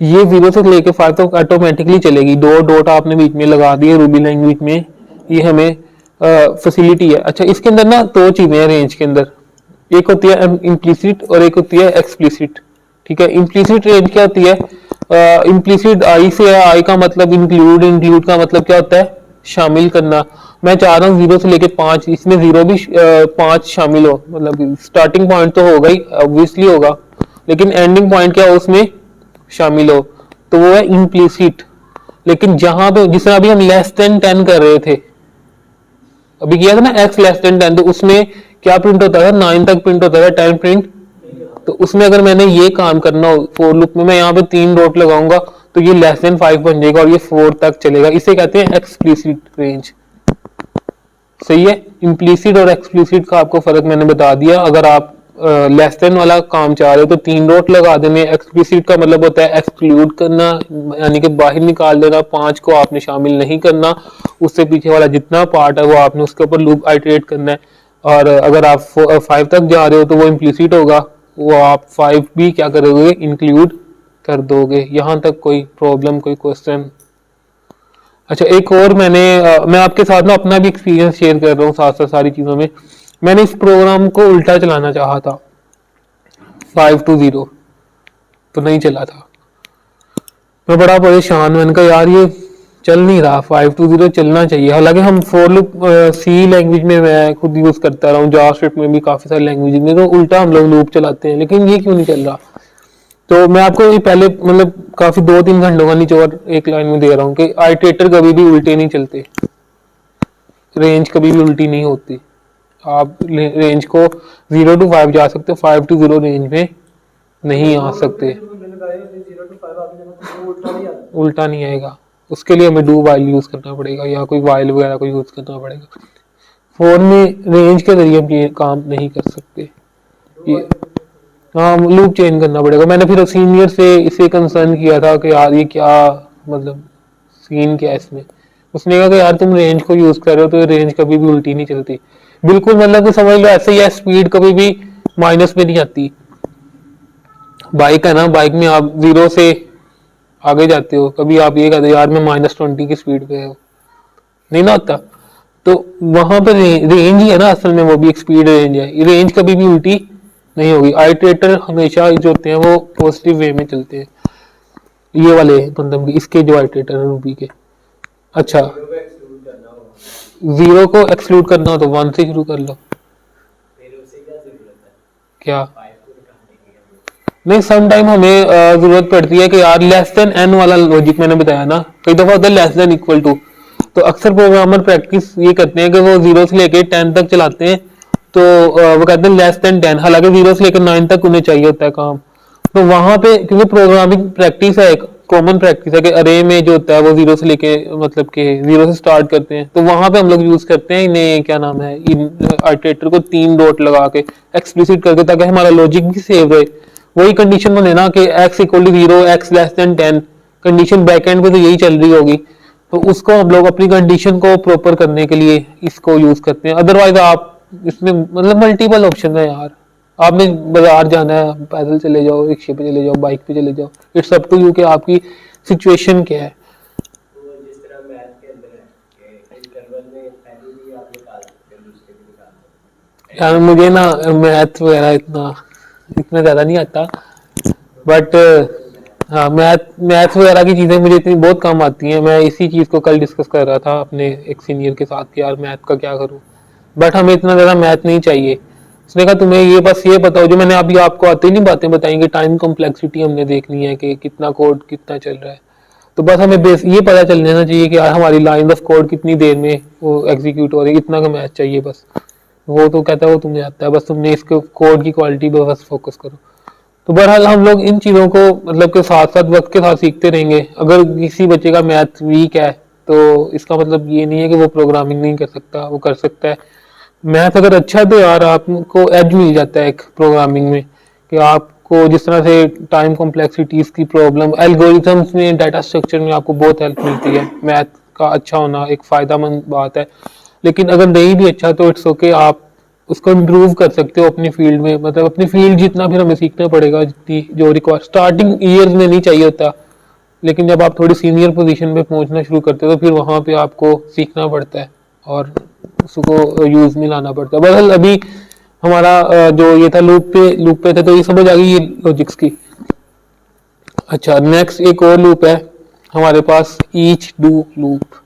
ये 0 से लेके 5 तक ऑटोमेटिकली चलेगी, दो डॉट आपने बीच में लगा दिए रूबी लैंग्वेज में, ये हमें फैसिलिटी है। अच्छा, इसके अंदर ना दो चीजें हैं रेंज के अंदर, एक होती है इम्प्लीसिट और एक होती है एक्सप्लिसिट। ठीक है, इम्प्लीसिट रेंज क्या होती है, इम्प्लीसिट आई से है, आई का मतलब इंक्लूड, इंक्लूड का मतलब क्या होता है, शामिल करना। मैं चाह रहा हूँ 0 से लेके 5, इसमें 0 भी 5 शामिल हो, मतलब स्टार्टिंग पॉइंट तो होगा ही, ऑब्वियसली होगा, लेकिन एंडिंग पॉइंट क्या हो उसमें शामिल हो, तो वो है इम्प्लीसिट। लेकिन जहां पे जिसमें अभी हम लेस देन 10 कर रहे थे, अभी किया था ना x लेस देन 10, तो उसमें क्या प्रिंट होता था, 9 तक प्रिंट होता था, 10 प्रिंट। तो उसमें अगर मैंने ये काम करना हो फोर लूप में, मैं यहाँ पे 3 डॉट लगाऊंगा तो ये लेस देन 5 बन जाएगा और ये 4 तक चलेगा, इसे कहते हैं एक्सप्लिसिट रेंज। सही है, इम्प्लीसिट और एक्सप्लिसिट का आपको फर्क मैंने बता दिया। अगर आप लेस देन वाला काम चाह रहे हो तो 3 डॉट लगा देने, एक्सप्लिसिट का मतलब होता है एक्सक्लूड करना, यानी कि बाहर निकाल देना, 5 को आपने शामिल नहीं करना, उससे पीछे वाला जितना पार्ट है वो आपने उसके ऊपर लूप आइटरेट करना है। और अगर आप 5 तक जा रहे हो तो वो इम्प्लीसिट होगा, वो आप 5 भी क्या करोगे, इंक्लूड कर दोगे। यहाँ तक कोई प्रॉब्लम, कोई क्वेश्चन? अच्छा, एक और मैं आपके साथ ना अपना भी एक्सपीरियंस शेयर कर रहा हूँ साथ साथ सारी चीज़ों में। मैंने इस प्रोग्राम को उल्टा चलाना चाहा था, 5 to 0, तो नहीं चला था। मैं बड़ा परेशान, मैंने कहा यार ये चल नहीं रहा, 5 to 0 चलना चाहिए। हालांकि हम फोर लूप सी लैंग्वेज में मैं खुद यूज करता रहा हूँ, जावास्क्रिप्ट में भी काफी सारी लैंग्वेज में तो उल्टा हम लोग लूप चलाते हैं, लेकिन ये क्यों नहीं चल रहा? तो मैं आपको ये पहले मतलब काफी 2-3 घंटों का निचोड़ एक लाइन में दे रहा हूँ कि आइटरेटर कभी भी उल्टे नहीं चलते, रेंज कभी भी उल्टी नहीं होती। आप रेंज को 0 to 5 जा सकते हो, 5 to 0 रेंज में नहीं आ सकते, उल्टा नहीं आएगा। उसके लिए हमें डू वाइल यूज करना पड़ेगा या कोई वाइल वगैरह को यूज करना पड़ेगा। फोन में रेंज के जरिए हम ये काम नहीं कर सकते, ये हाँ लूप चेंज करना पड़ेगा। मैंने फिर सीनियर से इसे कंसर्न किया था कि यार ये क्या मतलब सीन क्या है इसमें। उसने कहा कि यार तुम रेंज को यूज कर रहे हो तो रेंज कभी भी उल्टी नहीं चलती, बिल्कुल मतलब कि समझ लो ऐसे ही है, स्पीड कभी भी माइनस में नहीं आती। बाइक है ना, बाइक में आप 0 से आगे जाते हो, कभी आप ये कहते हो यार मैं -20 की स्पीड पे हो, नहीं ना होता। तो वहां पर रेंज ही है ना असल में, वो भी एक स्पीड रेंज है, रेंज कभी भी उल्टी नहीं होगी। आइटरेटर हमेशा जो होते हैं वो पॉजिटिव वे में चलते हैं, ये वाले मतलब इसके जो आइटरेटर है रूबी के। अच्छा, 0 को एक्सक्लूड करना हो तो 1 से शुरू कर लो। क्या नहीं, सम टाइम हमें जरूरत पड़ती है कि यार लेस देन n वाला लॉजिक मैंने बताया ना, कई दफा होता है लेस देन इक्वल टू। तो अक्सर प्रोग्रामर प्रैक्टिस ये करते हैं कि वो 0 से लेके 10 तक चलाते हैं, तो वो कहते हैं लेस देन 10, हालांकि 0 से लेकर 9 तक उन्हें चाहिए होता है काम। तो वहां पे क्योंकि प्रोग्रामिंग प्रैक्टिस है, एक कॉमन प्रैक्टिस है कि अरे में जो होता है वो 0 से लेके मतलब कि 0 से स्टार्ट करते हैं, तो वहां पे हम लोग यूज करते हैं इन्हें क्या नाम है, इन आइटरेटर को 3 डॉट लगा के एक्सप्लिसिट करके, ताकि हमारा लॉजिक भी सेव रहे। वही कंडीशन में लेना कि x equal to 0, x less than 10, condition backend पे तो यही चल रही होगी, तो उसको हम लोग अपनी कंडीशन को प्रॉपर करने के लिए इसको यूज करते हैं। अदरवाइज आप इसमें मतलब मल्टीपल ऑप्शन है यार, आपने बाजार जाना है, पैदल चले जाओ, रिक्शे पे चले जाओ, बाइक पे चले जाओ, इट्स अप टू यू कि आपकी सिचुएशन क्या है। तो जिस तरह मैथ के अंदर है कि इंटरवल में पहले भी आप निकाल सकते हो, दूसरे भी निकाल सकते यार मुझे ना मैथ वगैरह इतना ज्यादा नहीं आता, बट हाँ मैथ वगैरह की चीजें मुझे इतनी बहुत कम आती हैं। मैं इसी चीज को कल डिस्कस कर रहा था अपने एक सीनियर के साथ कि यार मैथ का क्या करूं, बट हमें इतना ज्यादा मैथ नहीं चाहिए। उसने कहा तुम्हें ये बस ये बताओ जो मैंने अभी आपको आती नहीं बातें बताई कि टाइम कॉम्प्लेक्सिटी हमने देखनी है कि कितना कोड कितना चल रहा है, तो बस हमें बेस ये पता चल जाना चाहिए कि यार हमारी लाइन ऑफ कोड कितनी देर में वो एग्जीक्यूट हो रही है, इतना का मैथ चाहिए बस। वो तो कहता है वो तुम्हें आता है, बस तुमने इसके कोड की क्वालिटी पर बस फोकस करो। तो बहरहाल हम लोग इन चीज़ों को मतलब के साथ साथ वक्त के साथ सीखते रहेंगे। अगर किसी बच्चे का मैथ वीक है तो इसका मतलब ये नहीं है कि वो प्रोग्रामिंग नहीं कर सकता, वो कर सकता है। मैथ अगर अच्छा है तो यार आपको एज मिल जाता है एक प्रोग्रामिंग में, कि आपको जिस तरह से टाइम कॉम्प्लेक्सिटीज की प्रॉब्लम, एल्गोरिथम्स में, डाटा स्ट्रक्चर में आपको बहुत हेल्प मिलती है। मैथ का अच्छा होना एक फ़ायदेमंद बात है, लेकिन अगर नहीं भी अच्छा तो इट्स ओके, आप उसको इम्प्रूव कर सकते हो अपनी फील्ड में। मतलब अपनी फील्ड जितना फिर हमें सीखना पड़ेगा, जितनी जो रिक्वायर स्टार्टिंग ईयर्स में नहीं चाहिए होता, लेकिन जब आप थोड़ी सीनियर पोजीशन पे पहुंचना शुरू करते हो तो फिर वहां पे आपको सीखना पड़ता है और उसको यूज में लाना पड़ता है। बहरहाल अभी हमारा जो ये था लूप पे थे, तो ये समझ आ गई ये लॉजिक्स की। अच्छा, नेक्स्ट एक और लूप है हमारे पास, each do loop.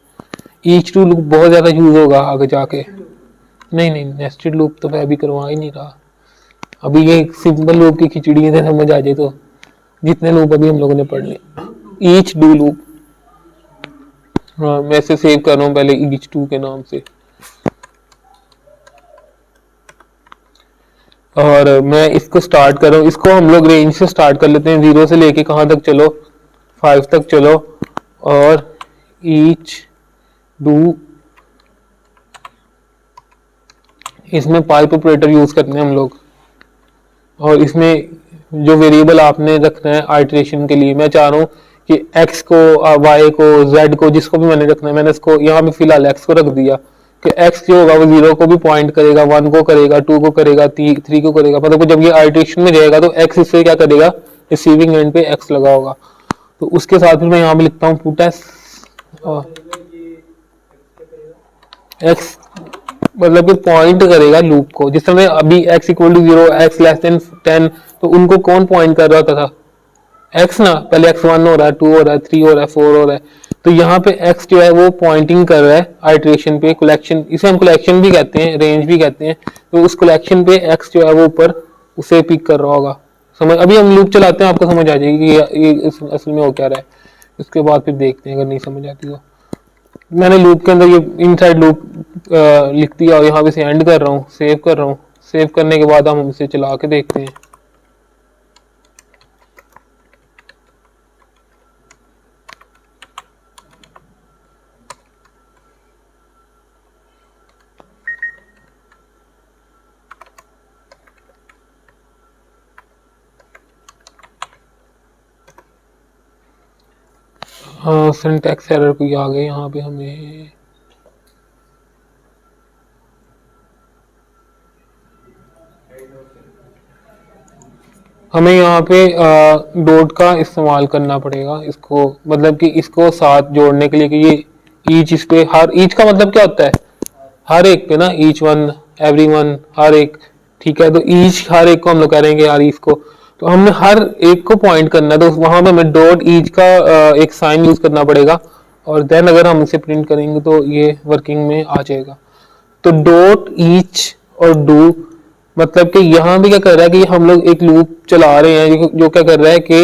Each do loop बहुत ज्यादा यूज होगा आगे जाके। नहीं नेस्टेड लूप तो मैं अभी करवा ही नहीं रहा, अभी ये सिंपल लूप की खिचड़ी है, समझ आ जाए तो जितने लूप अभी हम लोगों ने पढ़ लिए। ईच डू लूप, हाँ मैं इसे सेव कर रहा हूँ पहले ईच डू के नाम से, और मैं इसको स्टार्ट कर रहा हूँ। इसको हम लोग रेंज से स्टार्ट कर लेते हैं, 0 से लेके कहाँ तक चलो, 5 तक चलो, और ईच डू, इसमें पाइप ऑपरेटर यूज करते हैं हम लोग, और इसमें जो वेरिएबल आपने रखना है आइटरेशन के लिए, मैं चाह रहा हूँ कि x को, y को, z को, जिसको भी मैंने रखना है, मैंने इसको यहाँ पे फिलहाल x को रख दिया कि x जो होगा वो 0 को भी पॉइंट करेगा, 1 को करेगा, 2 को करेगा, 3 को करेगा। मतलब जब ये आइटरेशन में जाएगा तो x इससे क्या करेगा, रिसीविंग एंड पे x लगा होगा। तो उसके साथ फिर मैं यहाँ पे लिखता हूँ पुट x, मतलब कि पॉइंट करेगा लूप को। जिस समय अभी x equal to 0, x less than 10, तो उनको कौन पॉइंट कर रहा था x ना, पहले x 1 हो रहा है, 2 हो रहा है, 3 हो रहा है, 4 हो रहा है, तो यहाँ पे x जो है वो पॉइंटिंग कर रहा है आइटरेशन पे, कलेक्शन, इसे हम कलेक्शन भी कहते हैं, रेंज भी कहते हैं। तो उस कलेक्शन पे x जो है वो ऊपर उसे पिक कर रहा होगा। समझ, अभी हम लूप चलाते हैं, आपको समझ आ जाएगी कि ये असल में हो क्या रहा है। उसके बाद फिर देखते हैं, अगर नहीं समझ आती तो। मैंने लूप के अंदर ये इनसाइड लूप लिख दिया और यहाँ पे से एंड कर रहा हूँ, सेव कर रहा हूँ। सेव करने के बाद हम इसे चला के देखते हैं। हाँ, सिंटैक्स एरर कोई आ गए यहाँ पे, हमें यहाँ पे डॉट का इस्तेमाल करना पड़ेगा इसको, मतलब कि इसको साथ जोड़ने के लिए कि ये ईच, इस पे हर, ईच का मतलब क्या होता है, हर एक पे ना, ईच वन, एवरी वन, हर एक, ठीक है। तो ईच हर एक को हम लोग कह रहे हैं यार इसको, तो हमने हर एक को पॉइंट करना है, तो वहां पे हमें डॉट ईच का एक साइन यूज करना पड़ेगा, और देन अगर हम इसे प्रिंट करेंगे तो ये वर्किंग में आ जाएगा। तो डॉट ईच और डू, मतलब कि यहाँ भी क्या कर रहा है कि हम लोग एक लूप चला रहे हैं जो क्या कर रहा है कि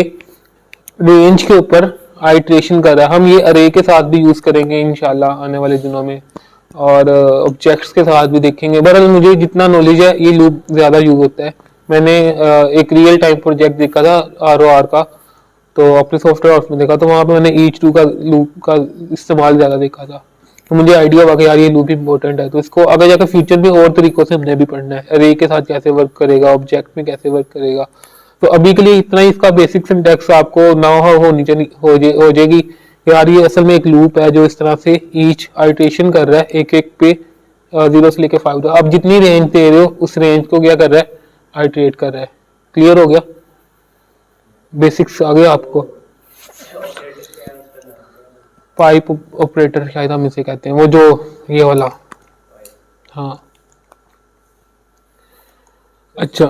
रेंज के ऊपर आइट्रेशन कर रहा है। हम ये अरे के साथ भी यूज करेंगे इंशाल्लाह आने वाले दिनों में, और ऑब्जेक्ट्स के साथ भी देखेंगे। बहरहाल मुझे जितना नॉलेज है ये लूप ज्यादा यूज होता है। मैंने एक रियल टाइम प्रोजेक्ट देखा था ROR का, तो अपने सॉफ्टवेयर हाउस में देखा, तो वहां पे मैंने ईच टू का लूप का इस्तेमाल ज्यादा देखा था। तो मुझे आइडिया हुआ कि यार ये लूप इंपॉर्टेंट है। तो इसको आगे जाकर फ्यूचर में और तरीकों से हमने भी पढ़ना है, अरे के साथ कैसे वर्क करेगा, ऑब्जेक्ट में कैसे वर्क करेगा। तो अभी के लिए इतना ही, इसका बेसिक सिंटैक्स आपको ना हो जाएगी। यार ये असल में एक लूप है जो इस तरह से ईच आइट्रेशन कर रहा है, एक एक पे 0 से लेके 5 तक। आप जितनी रेंज दे रहे हो उस रेंज को क्या कर रहा है, आइट्रेट कर रहा है। क्लियर हो गया, बेसिक्स आ गया आपको। पाइप ऑपरेटर शायद हम इसे कहते हैं, वो जो ये वाला, हाँ अच्छा।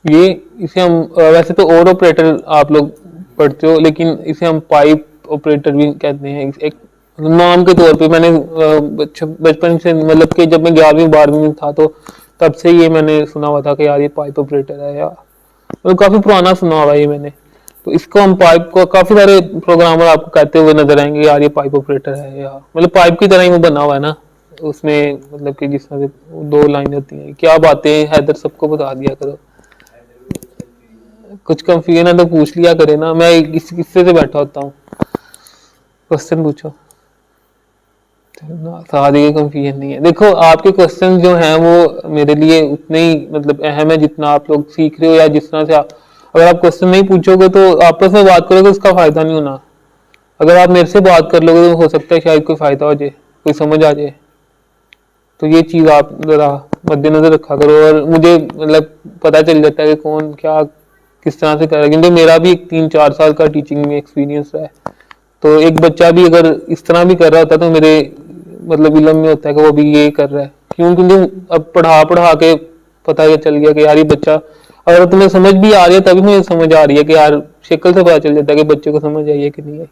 ये इसे हम वैसे तो और ऑपरेटर आप लोग पढ़ते हो, लेकिन इसे हम पाइप ऑपरेटर भी कहते हैं। एक नाम के तौर पे मैंने बचपन से, मतलब कि जब मैं 11वीं 12वीं में था तो तब से ये मैंने सुना हुआ था कि यार ये पाइप ऑपरेटर है, या मतलब काफी पुराना सुना हुआ है ये मैंने। तो इसको हम पाइप को, काफी सारे प्रोग्रामर आपको कहते हुए नजर आएंगे यार ये पाइप ऑपरेटर है, या मतलब पाइप की तरह ही वो बना हुआ है ना उसमें, मतलब कि जिस तरह से 2 लाइन होती हैं। क्या बातें हैदर, सबको बता दिया करो, कुछ कंफ्यूजन है तो पूछ लिया करे ना, मैं इस किस्से से बैठा होता हूँ। क्वेश्चन पूछो ना, सारी कंफ्यूजन नहीं है। देखो आपके क्वेश्चन जो हैं वो मेरे लिए उतने ही मतलब अहम है जितना आप लोग सीख रहे हो, या जिस तरह से अगर आप क्वेश्चन नहीं पूछोगे तो आपस में बात करोगे उसका फायदा नहीं होना। अगर आप मेरे से बात कर लोगे तो हो सकता है शायद कोई फायदा हो जाए, कोई समझ आ जाए। तो ये चीज आप जरा मद्देनजर रखा करो, और मुझे मतलब पता चल जाता है कि कौन क्या किस तरह से कर रहा है, क्योंकि मेरा भी 3-4 साल का टीचिंग में एक्सपीरियंस है। तो एक बच्चा भी अगर इस तरह भी कर रहा होता तो मेरे मतलब इलम में होता है कि वो भी ये कर रहा है। क्यों? क्योंकि अब पढ़ा के पता चल गया कि यार ये बच्चा, अगर तुम्हें समझ भी आ रही है तभी मुझे समझ आ रही है कि यार शक्ल से पता चल जाता है कि बच्चे को समझ आई है कि नहीं आई।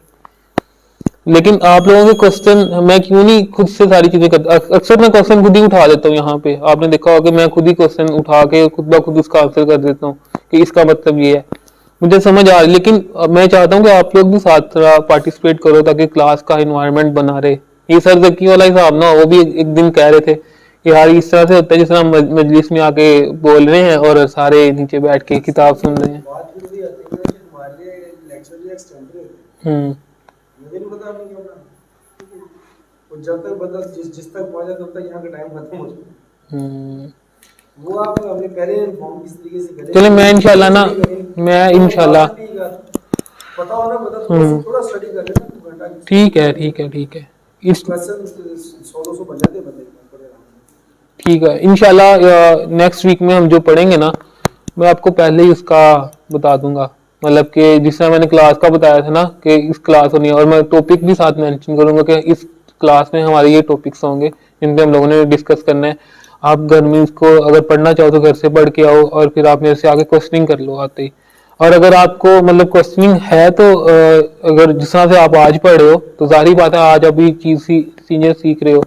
लेकिन आप लोगों के क्वेश्चन मैं क्यों नहीं खुद से सारी चीजें करता, अक्सर मैं क्वेश्चन खुद ही उठा देता हूँ। यहाँ पे आपने देखा होगा कि मैं खुद ही क्वेश्चन उठा के खुद ब खुद उसका आंसर कर देता हूँ कि इसका मतलब ये है, मुझे समझ आ रही। लेकिन मैं चाहता हूँ कि आप लोग भी साथ पार्टिसिपेट करो ताकि क्लास का एनवायरनमेंट बना रहे। ये सर जकी वाला हिसाब ना, वो भी एक दिन कह रहे थे कि यार इस तरह से होता है जिस तरह मजलिस में आके बोल रहे हैं और सारे नीचे बैठ के किताब सुन रहे हैं। मुझे नहीं पता आपने क्या पढ़ा, और जब तक बंदा जिस तक पहुंचा तब तक यहाँ का टाइम खत्म हो चुका। वो आप हमने पहले इन्फॉर्म किस तरीके से करें। चलिए मैं इंशाल्लाह ना, मैं इंशाल्लाह पता हो ना, पता थोड़ा स्टडी कर लेना 2 घंटा। ठीक है इस क्वेश्चन 100-200 बन जाते बंदे। ठीक है इंशाल्लाह नेक्स्ट वीक में हम जो पढ़ेंगे ना, मैं आपको पहले ही उसका बता दूंगा। मतलब कि जिस तरह मैंने क्लास का बताया था ना कि इस क्लास होनी है, और मैं टॉपिक भी साथ मेंशन करूंगा कि इस क्लास में हमारे ये टॉपिक्स होंगे जिन पे हम लोगों ने डिस्कस करना है। आप घर में इसको अगर पढ़ना चाहो तो घर से पढ़ के आओ, और फिर आप मेरे से आगे क्वेश्चनिंग कर लो आते ही। और अगर आपको मतलब क्वेश्चनिंग है तो अगर जिस तरह से आप आज पढ़ रहे हो तो जाहिर बात है आज अभी चीज सीनियर सीख रहे हो,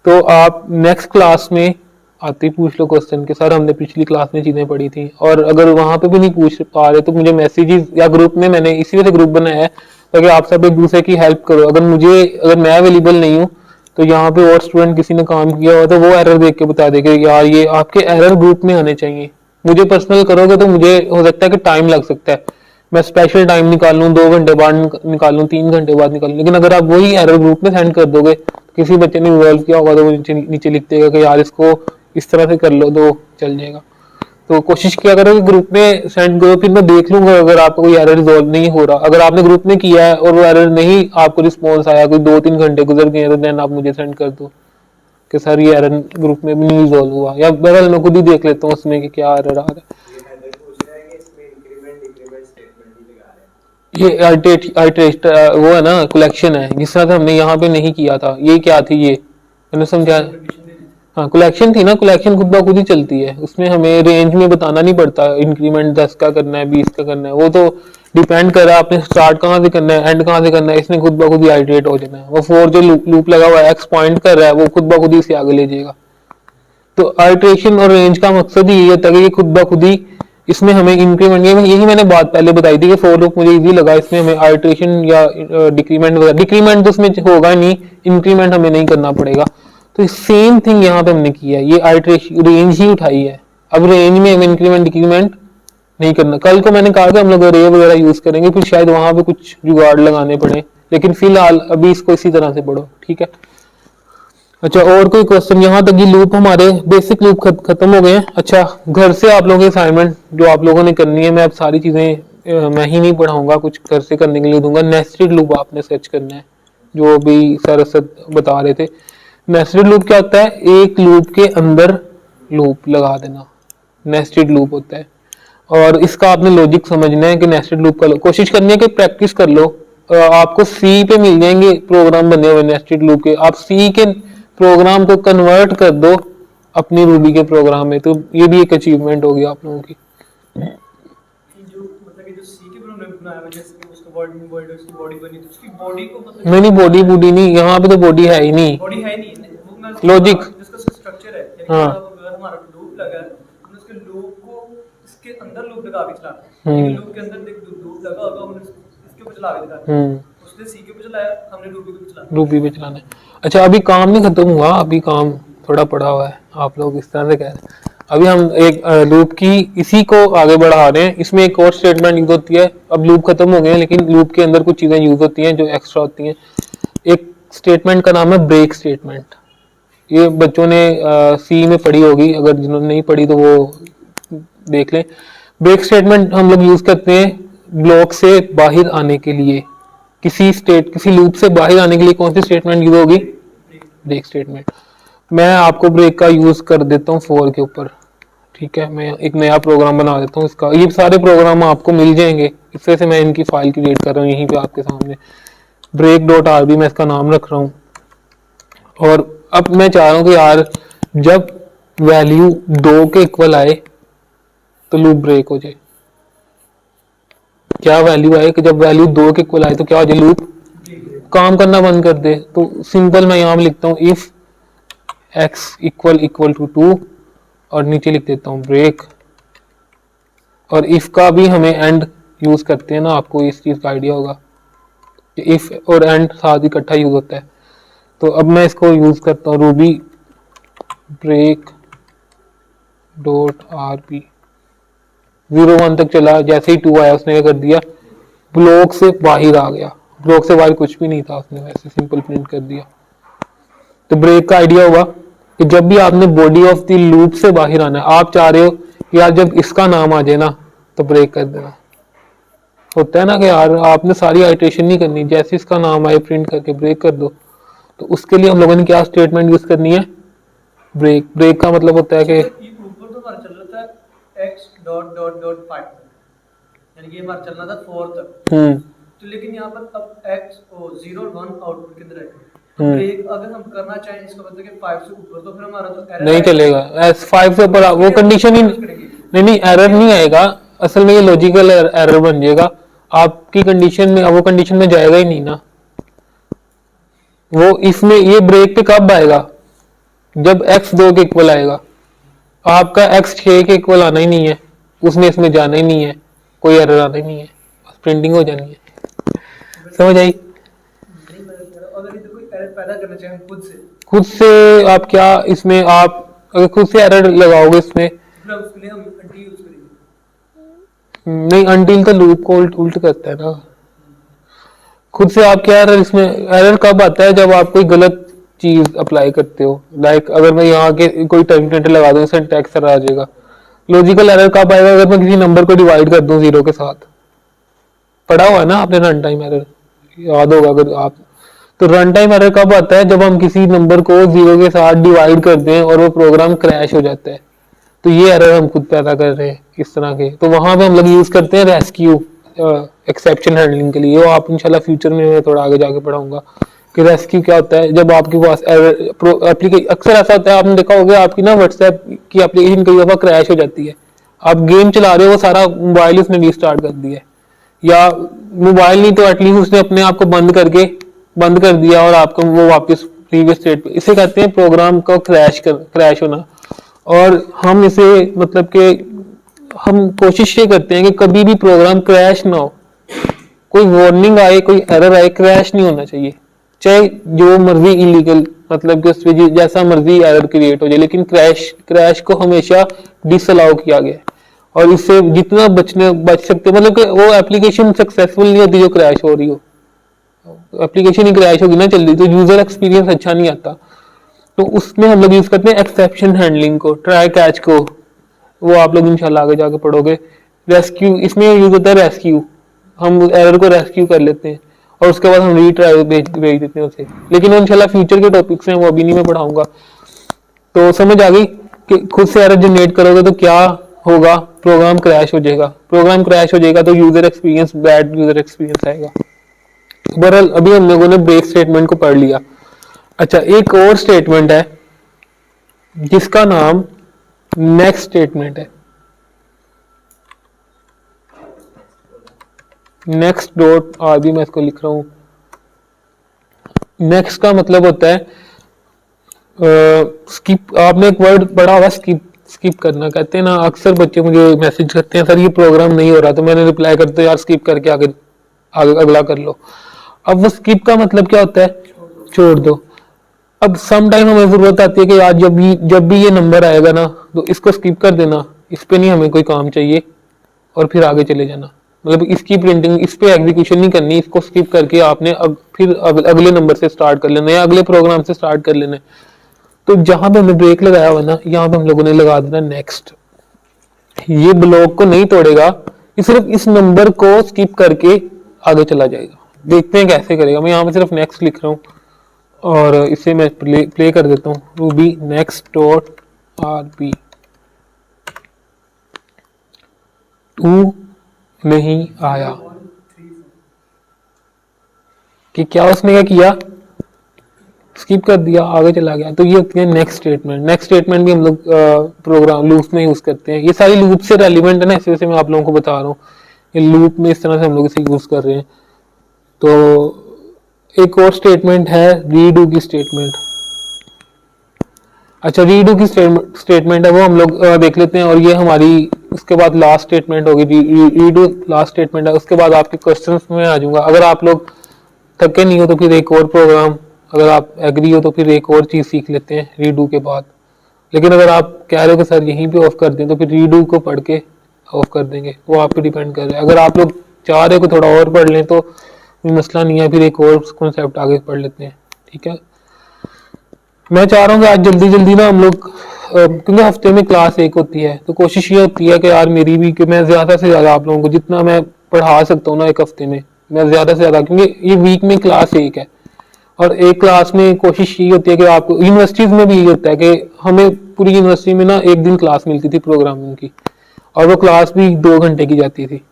तो आप नेक्स्ट क्लास में आते ही पूछ लो क्वेश्चन के सर हमने पिछली क्लास में चीजें पढ़ी थी। और अगर वहां पे भी नहीं पूछ पा रहे तो मुझे मैसेजेस या ग्रुप में, मैंने इसी वजह से ग्रुप बनाया है ताकि आप सब एक दूसरे की हेल्प करो। अगर मैं अवेलेबल नहीं हूँ तो यहाँ पे और स्टूडेंट किसी ने काम किया हुआ तो वो एरर देख के बता देगा यार ये आपके एरर ग्रुप में आने चाहिए। मुझे पर्सनल करोगे तो मुझे हो सकता है कि टाइम लग सकता है, मैं स्पेशल टाइम निकाल लूँ, 2 घंटे बाद निकाल लूँ, 3 घंटे बाद निकाल लूँ। लेकिन अगर आप वही एरर ग्रुप में सेंड कर दोगे, किसी बच्चे ने रिजॉल्व किया होगा तो वो नीचे लिख देगा कि यार इसको इस तरह से कर लो तो चल जाएगा। तो कोशिश किया करो कि ग्रुप में सेंड करो, फिर मैं देख लूंगा अगर आपका कोई एरर रिजॉल्व नहीं हो रहा। अगर आपने ग्रुप में किया है और वो एरर नहीं आपको रिस्पॉन्स आया, कोई 2-3 घंटे गुजर गए तो देन आप मुझे सेंड कर दो कि सर ये एरर ग्रुप में भी नहीं रिजॉल्व हुआ, या बहरहाल मैं खुद ही देख लेता हूँ उसमें कि क्या एरर आ रहा है। ये आइट्रेट वो है ना, कलेक्शन है जिस तरह से हमने यहाँ पे नहीं किया था। ये क्या थी, ये मैंने समझा, हाँ कलेक्शन थी ना, कलेक्शन खुद ब खुद ही चलती है, उसमें हमें रेंज में बताना नहीं पड़ता इंक्रीमेंट 10 का करना है 20 का करना है, वो तो डिपेंड कर रहा है आपने स्टार्ट कहाँ से करना है एंड कहाँ से करना है, इसने खुद ब खुद ही आइट्रेट हो जाना है। वो 4 जो लूप लगा हुआ है एक्स पॉइंट कर रहा है वो खुद ब खुद ही इसे आगे ले जाएगा। तो आइट्रेशन और रेंज का मकसद ही यही होता है कि ये खुद ब खुद ही इसमें हमें इंक्रीमेंट, यही मैंने बात पहले बताई थी कि फॉर लूप मुझे इजी लगा, इसमें हमें आइटरेशन या डिक्रीमेंट वगैरह, डिक्रीमेंट तो उसमें होगा नहीं, इंक्रीमेंट हमें नहीं करना पड़ेगा। तो सेम थिंग यहाँ पे हमने किया है, ये आइटरेशन रेंज ही उठाई है। अब रेंज में हमें इंक्रीमेंट डिक्रीमेंट नहीं करना। कल को मैंने कहा कि हम लोग अरे वगैरह यूज करेंगे, फिर शायद वहां पे कुछ जुगाड़ लगाने पड़े, लेकिन फिलहाल अभी इसको इसी तरह से पढ़ो, ठीक है। अच्छा, और कोई क्वेश्चन? यहाँ तक ये लूप हमारे बेसिक लूप खत्म हो गए हैं। अच्छा, घर से आप लोगों की असाइनमेंट जो आप लोगों ने करनी है, मैं अब सारी चीजें मैं ही नहीं पढ़ाऊंगा, कुछ घर से करने के लिए दूंगा। नेस्टेड लूप आपने सर्च करना है, जो अभी सरसद बता रहे थे। नेस्टेड लूप क्या होता है? एक लूप के अंदर लूप लगा देना, नेस्टेड लूप होता है। और इसका आपने लॉजिक समझना है कि नेस्टेड लूप का कोशिश करनी है कि प्रैक्टिस कर लो। आपको सी पे मिल जाएंगे प्रोग्राम बने हुए नेस्टेड लूप के, आप सी के प्रोग्राम को कन्वर्ट कर दो अपनी रूबी के प्रोग्राम में, तो ये भी एक अचीवमेंट होगी आप लोगों की। जो मतलब कि जो सी के प्रोग्राम बनाया हुआ, जैसे कि उसका बॉडी उसकी बॉडी बनी, तो उसकी बॉडी को मतलब नहीं, बॉडी नहीं, यहाँ पे तो बॉडी है ही नहीं। बॉडी है नहीं, वो मैं Logic। जिसका स्ट्रक्चर है, यानी हाँ। अगर हमारा लूप लगा है, हमने उसके लूप को इसके अंदर लूप लगा के चलाना है। लूप के अंदर एक लूप लगा होगा, हमने इसके ऊपर चला के दिखाना है। उसने सी के ऊपर चलाया, हमने रूबी पे चलाना, रूबी पे चलाना है। अच्छा, अभी काम नहीं खत्म हुआ, अभी काम थोड़ा पड़ा हुआ है, आप लोग इस तरह से कह रहे हैं। अभी हम एक लूप की इसी को आगे बढ़ा रहे हैं। इसमें एक और स्टेटमेंट यूज होती है। अब लूप खत्म हो गए हैं, लेकिन लूप के अंदर कुछ चीजें यूज होती हैं जो एक्स्ट्रा होती हैं। एक स्टेटमेंट का नाम है ब्रेक स्टेटमेंट। ये बच्चों ने सी में पढ़ी होगी, अगर जिन्होंने नहीं पढ़ी तो वो देख लें। ब्रेक स्टेटमेंट हम लोग यूज करते हैं ब्लॉक से बाहर आने के लिए। किसी लूप से बाहर आने के लिए कौन सी स्टेटमेंट यूज होगी? Break statement. मैं आपको ब्रेक का यूज कर देता हूँ फॉर के ऊपर, ठीक है। मैं एक नया प्रोग्राम बना देता हूँ इसका, ये सारे प्रोग्राम आपको मिल जाएंगे, इस वजह से मैं इनकी फाइल क्रिएट कर रहा हूँ यहीं पे आपके सामने। break.rb मैं इसका नाम रख रहा हूँ। और अब मैं चाह रहा हूँ कि यार जब वैल्यू 2 के इक्वल आए तो लूप ब्रेक हो जाए। क्या वैल्यू आए कि जब वैल्यू 2 के इक्वल आए तो क्या हो जाए? लूप काम करना बंद कर दे। तो सिंपल मैं यहाँ लिखता हूँ इफ x इक्वल टू 2 और नीचे लिख देता हूँ ब्रेक। और इफ का भी हमें एंड यूज करते हैं ना, आपको इस चीज का आइडिया होगा कि इफ और एंड साथ इकट्ठा यूज होता है। तो अब मैं इसको यूज करता हूँ रूबी ब्रेक डॉट rb। 0 1 तक चला, जैसे ही 2 आया उसने क्या कर दिया? ब्लॉक से बाहर आ गया। ब्लॉक से बाहर कुछ भी नहीं था, उसने वैसे सिंपल प्रिंट कर दिया। तो ब्रेक का आइडिया हुआ कि जब भी आपने बॉडी ऑफ द लूप से बाहर आना है, आप चाह रहे हो कि यार जब इसका नाम आ जाए ना तो ब्रेक कर देना। होता है ना कि यार आपने सारी आइटरेशन नहीं करनी, जैसे इसका नाम आए प्रिंट करके ब्रेक कर दो। तो उसके लिए हम लोगों ने क्या स्टेटमेंट यूज करनी है? ब्रेक। ब्रेक का मतलब होता है कि ये ऊपर तो हमारा चल रहा था x डॉट डॉट डॉट 5 तक, यानी कि हमारा चलना था 4 तक। तो लेकिन यहाँ पर अब x 0 और 1 आउटपुट के अंदर है। ब्रेक अगर हम करना चाहें, इसका मतलब कि 5 से ऊपर, तो फिर हमारा तो एरर नहीं चलेगा। एस 5 से ऊपर वो कंडीशन ही नहीं, एरर नहीं आएगा। असल में ये लॉजिकल एरर बन जाएगा आपकी कंडीशन में। अब वो कंडीशन में जाएगा ही नहीं ना वो। इसमें ये ब्रेक पे कब आएगा? जब x 2 के इक्वल आएगा। आपका x 6 के इक्वल आना ही नहीं है, उसमें इसमें जाना ही नहीं है, कोई एरर आना ही नहीं है, बस प्रिंटिंग हो जानी है। समझ आई? अगर इधर कोई एरर पैदा करना चाहें खुद से आप क्या इसमें आप अगर खुद से एरर लगाओगे इसमें, फिर उसके लिए हम अंटी यूज करेंगे। नहीं, अनटिल तो लूप को उल्ट करता है ना। खुद से आप क्या एरर, इसमें एरर कब आता है? जब आप कोई गलत चीज अप्लाई करते हो। लाइक अगर मैं यहाँ के कोई टर्मिनेटर लगा दूं, सिंटैक्स एरर आ जाएगा। लॉजिकल एरर कब आएगा? अगर मैं किसी नंबर को डिवाइड कर दूं 0 के साथ। पढ़ा हुआ है ना आपने रन टाइम एरर, याद होगा अगर आप। तो रन टाइम एरर कब आता है? जब हम किसी नंबर को 0 के साथ डिवाइड कर दें और वो प्रोग्राम क्रैश हो जाता है। तो ये एरर हम खुद पैदा कर रहे हैं इस तरह के। तो वहां पे हम लोग यूज करते हैं रेस्क्यू एक्सेप्शन हैंडलिंग के लिए। वो आप इंशाल्लाह फ्यूचर में मैं थोड़ा आगे जाके पढ़ाऊंगा कि रेस्क्यू क्या होता है। जब आपके पास एप्लीकेशन, अक्सर ऐसा होता है आपने देखा होगा आपकी ना व्हाट्सएप की एप्लीकेशन कई दफा क्रैश हो जाती है। आप गेम चला रहे हो, वो सारा मोबाइल उसने रीस्टार्ट कर दिया है, या मोबाइल नहीं तो एटलीस्ट उसने अपने आप को बंद कर दिया और आपको वो वापस प्रीवियस स्टेट पे। इसे कहते हैं प्रोग्राम का क्रैश होना। और हम इसे मतलब कि हम कोशिश ये करते हैं कि कभी भी प्रोग्राम क्रैश ना हो, कोई वार्निंग आए, कोई एरर आए, क्रैश नहीं होना चाहिए। चाहे जो मर्जी इलीगल, मतलब कि उसमें जैसा मर्जी एरर क्रिएट हो जाए, लेकिन क्रैश को हमेशा डिसअलाउ किया गया है। और इससे जितना बच सकते, मतलब कि वो एप्लीकेशन सक्सेसफुल नहीं होती जो क्रैश हो रही हो। एप्लीकेशन ही क्रैश होगी ना जल्दी, तो यूजर एक्सपीरियंस अच्छा नहीं आता। तो उसमें हम लोग यूज करते हैं एक्सेप्शन हैंडलिंग को, ट्राई कैच को, वो आप लोग इंशाल्लाह आगे जाके पढ़ोगे। रेस्क्यू, इसमें यूज होता है रेस्क्यू, हम एरर को रेस्क्यू कर लेते हैं और उसके बाद हम रीट्राई भेज देते हैं उसे। लेकिन वो इंशाल्लाह फ्यूचर के टॉपिक्स हैं, वो अभी नहीं मैं पढ़ाऊंगा। तो समझ आ गई कि खुद से एरर जनरेट करोगे तो क्या होगा, प्रोग्राम क्रैश हो जाएगा। प्रोग्राम क्रैश हो जाएगा तो user experience, bad user experience आएगा। बहरहाल अभी हम लोगों ने ब्रेक स्टेटमेंट को पढ़ लिया। अच्छा, एक और स्टेटमेंट है जिसका नाम नेक्स्ट स्टेटमेंट है। नेक्स्ट डॉट आर बी मैं इसको लिख रहा हूं। नेक्स्ट का मतलब होता है स्किप। आपने एक वर्ड पढ़ा होगा स्किप, स्किप करना कहते हैं ना। अक्सर बच्चे मुझे मैसेज करते हैं, सर ये प्रोग्राम नहीं हो रहा, तो मैंने रिप्लाई करते यार स्किप करके आगे आगे अगला कर लो। अब वो स्किप का मतलब क्या होता है, छोड़ दो। अब सम टाइम हमें जरूरत आती है कि यार जब भी ये नंबर आएगा ना तो इसको स्किप कर देना, इस पे नहीं हमें कोई काम चाहिए, और फिर आगे चले जाना। मतलब इसकी प्रिंटिंग, इस पे एग्जीक्यूशन नहीं करनी, इसको स्किप करके आपने फिर अगले नंबर से स्टार्ट कर लेना या अगले प्रोग्राम से स्टार्ट कर लेना है। तो जहां पे हमने ब्रेक लगाया हुआ ना, यहाँ पे हम लोगों ने लगा देना नेक्स्ट। ये ब्लॉक को नहीं तोड़ेगा, ये सिर्फ इस नंबर को स्किप करके आगे चला जाएगा। देखते हैं कैसे करेगा। मैं यहाँ पे सिर्फ नेक्स्ट लिख रहा हूँ और इसे मैं प्ले कर देता हूँ। Ruby next dot R B. Two नहीं आया कि क्या उसने क्या किया, स्किप कर दिया, आगे चला गया। तो ये होती है नेक्स्ट स्टेटमेंट। नेक्स्ट स्टेटमेंट भी हम लोग प्रोग्राम लूप में यूज करते हैं। ये सारी लूप से रेलिवेंट है ना, इस वजह से मैं आप लोगों को बता रहा हूँ। ये लूप में इस तरह से हम लोग इसे यूज कर रहे हैं। तो एक और स्टेटमेंट है रीडू की स्टेटमेंट। अच्छा, रीडू की स्टेटमेंट है वो हम लोग देख लेते हैं। और ये हमारी उसके बाद लास्ट स्टेटमेंट होगी। रीडू लास्ट स्टेटमेंट है। उसके बाद आपके क्वेश्चंस में आ जाऊंगा। अगर आप लोग थके नहीं हो तो फिर एक और प्रोग्राम, अगर आप एग्री हो तो फिर एक और चीज सीख लेते हैं रीडू के बाद। लेकिन अगर आप कह रहे हो कि सर यहीं पे ऑफ कर दें, तो फिर रीडू को पढ़ के ऑफ कर देंगे, वो आप पे डिपेंड कर रहा है। अगर आप लोग चाह रहे हो कि थोड़ा और पढ़ लें तो कोई मसला नहीं है, फिर एक और कॉन्सेप्ट आगे पढ़ लेते हैं, ठीक है। मैं चाह रहा हूँ कि आज जल्दी जल्दी ना हम लोग, क्योंकि हफ्ते में क्लास एक होती है, तो कोशिश ये होती है कि यार मेरी भी, कि मैं ज्यादा से ज्यादा आप लोगों को जितना मैं पढ़ा सकता हूँ ना एक हफ्ते में, मैं ज्यादा से ज्यादा, क्योंकि ये वीक में क्लास एक है और एक क्लास में कोशिश यही होती है कि आपको, यूनिवर्सिटीज में भी यही होता है कि हमें पूरी यूनिवर्सिटी में ना एक दिन क्लास मिलती थी प्रोग्रामिंग की, और वो क्लास भी 2 घंटे की जाती थी।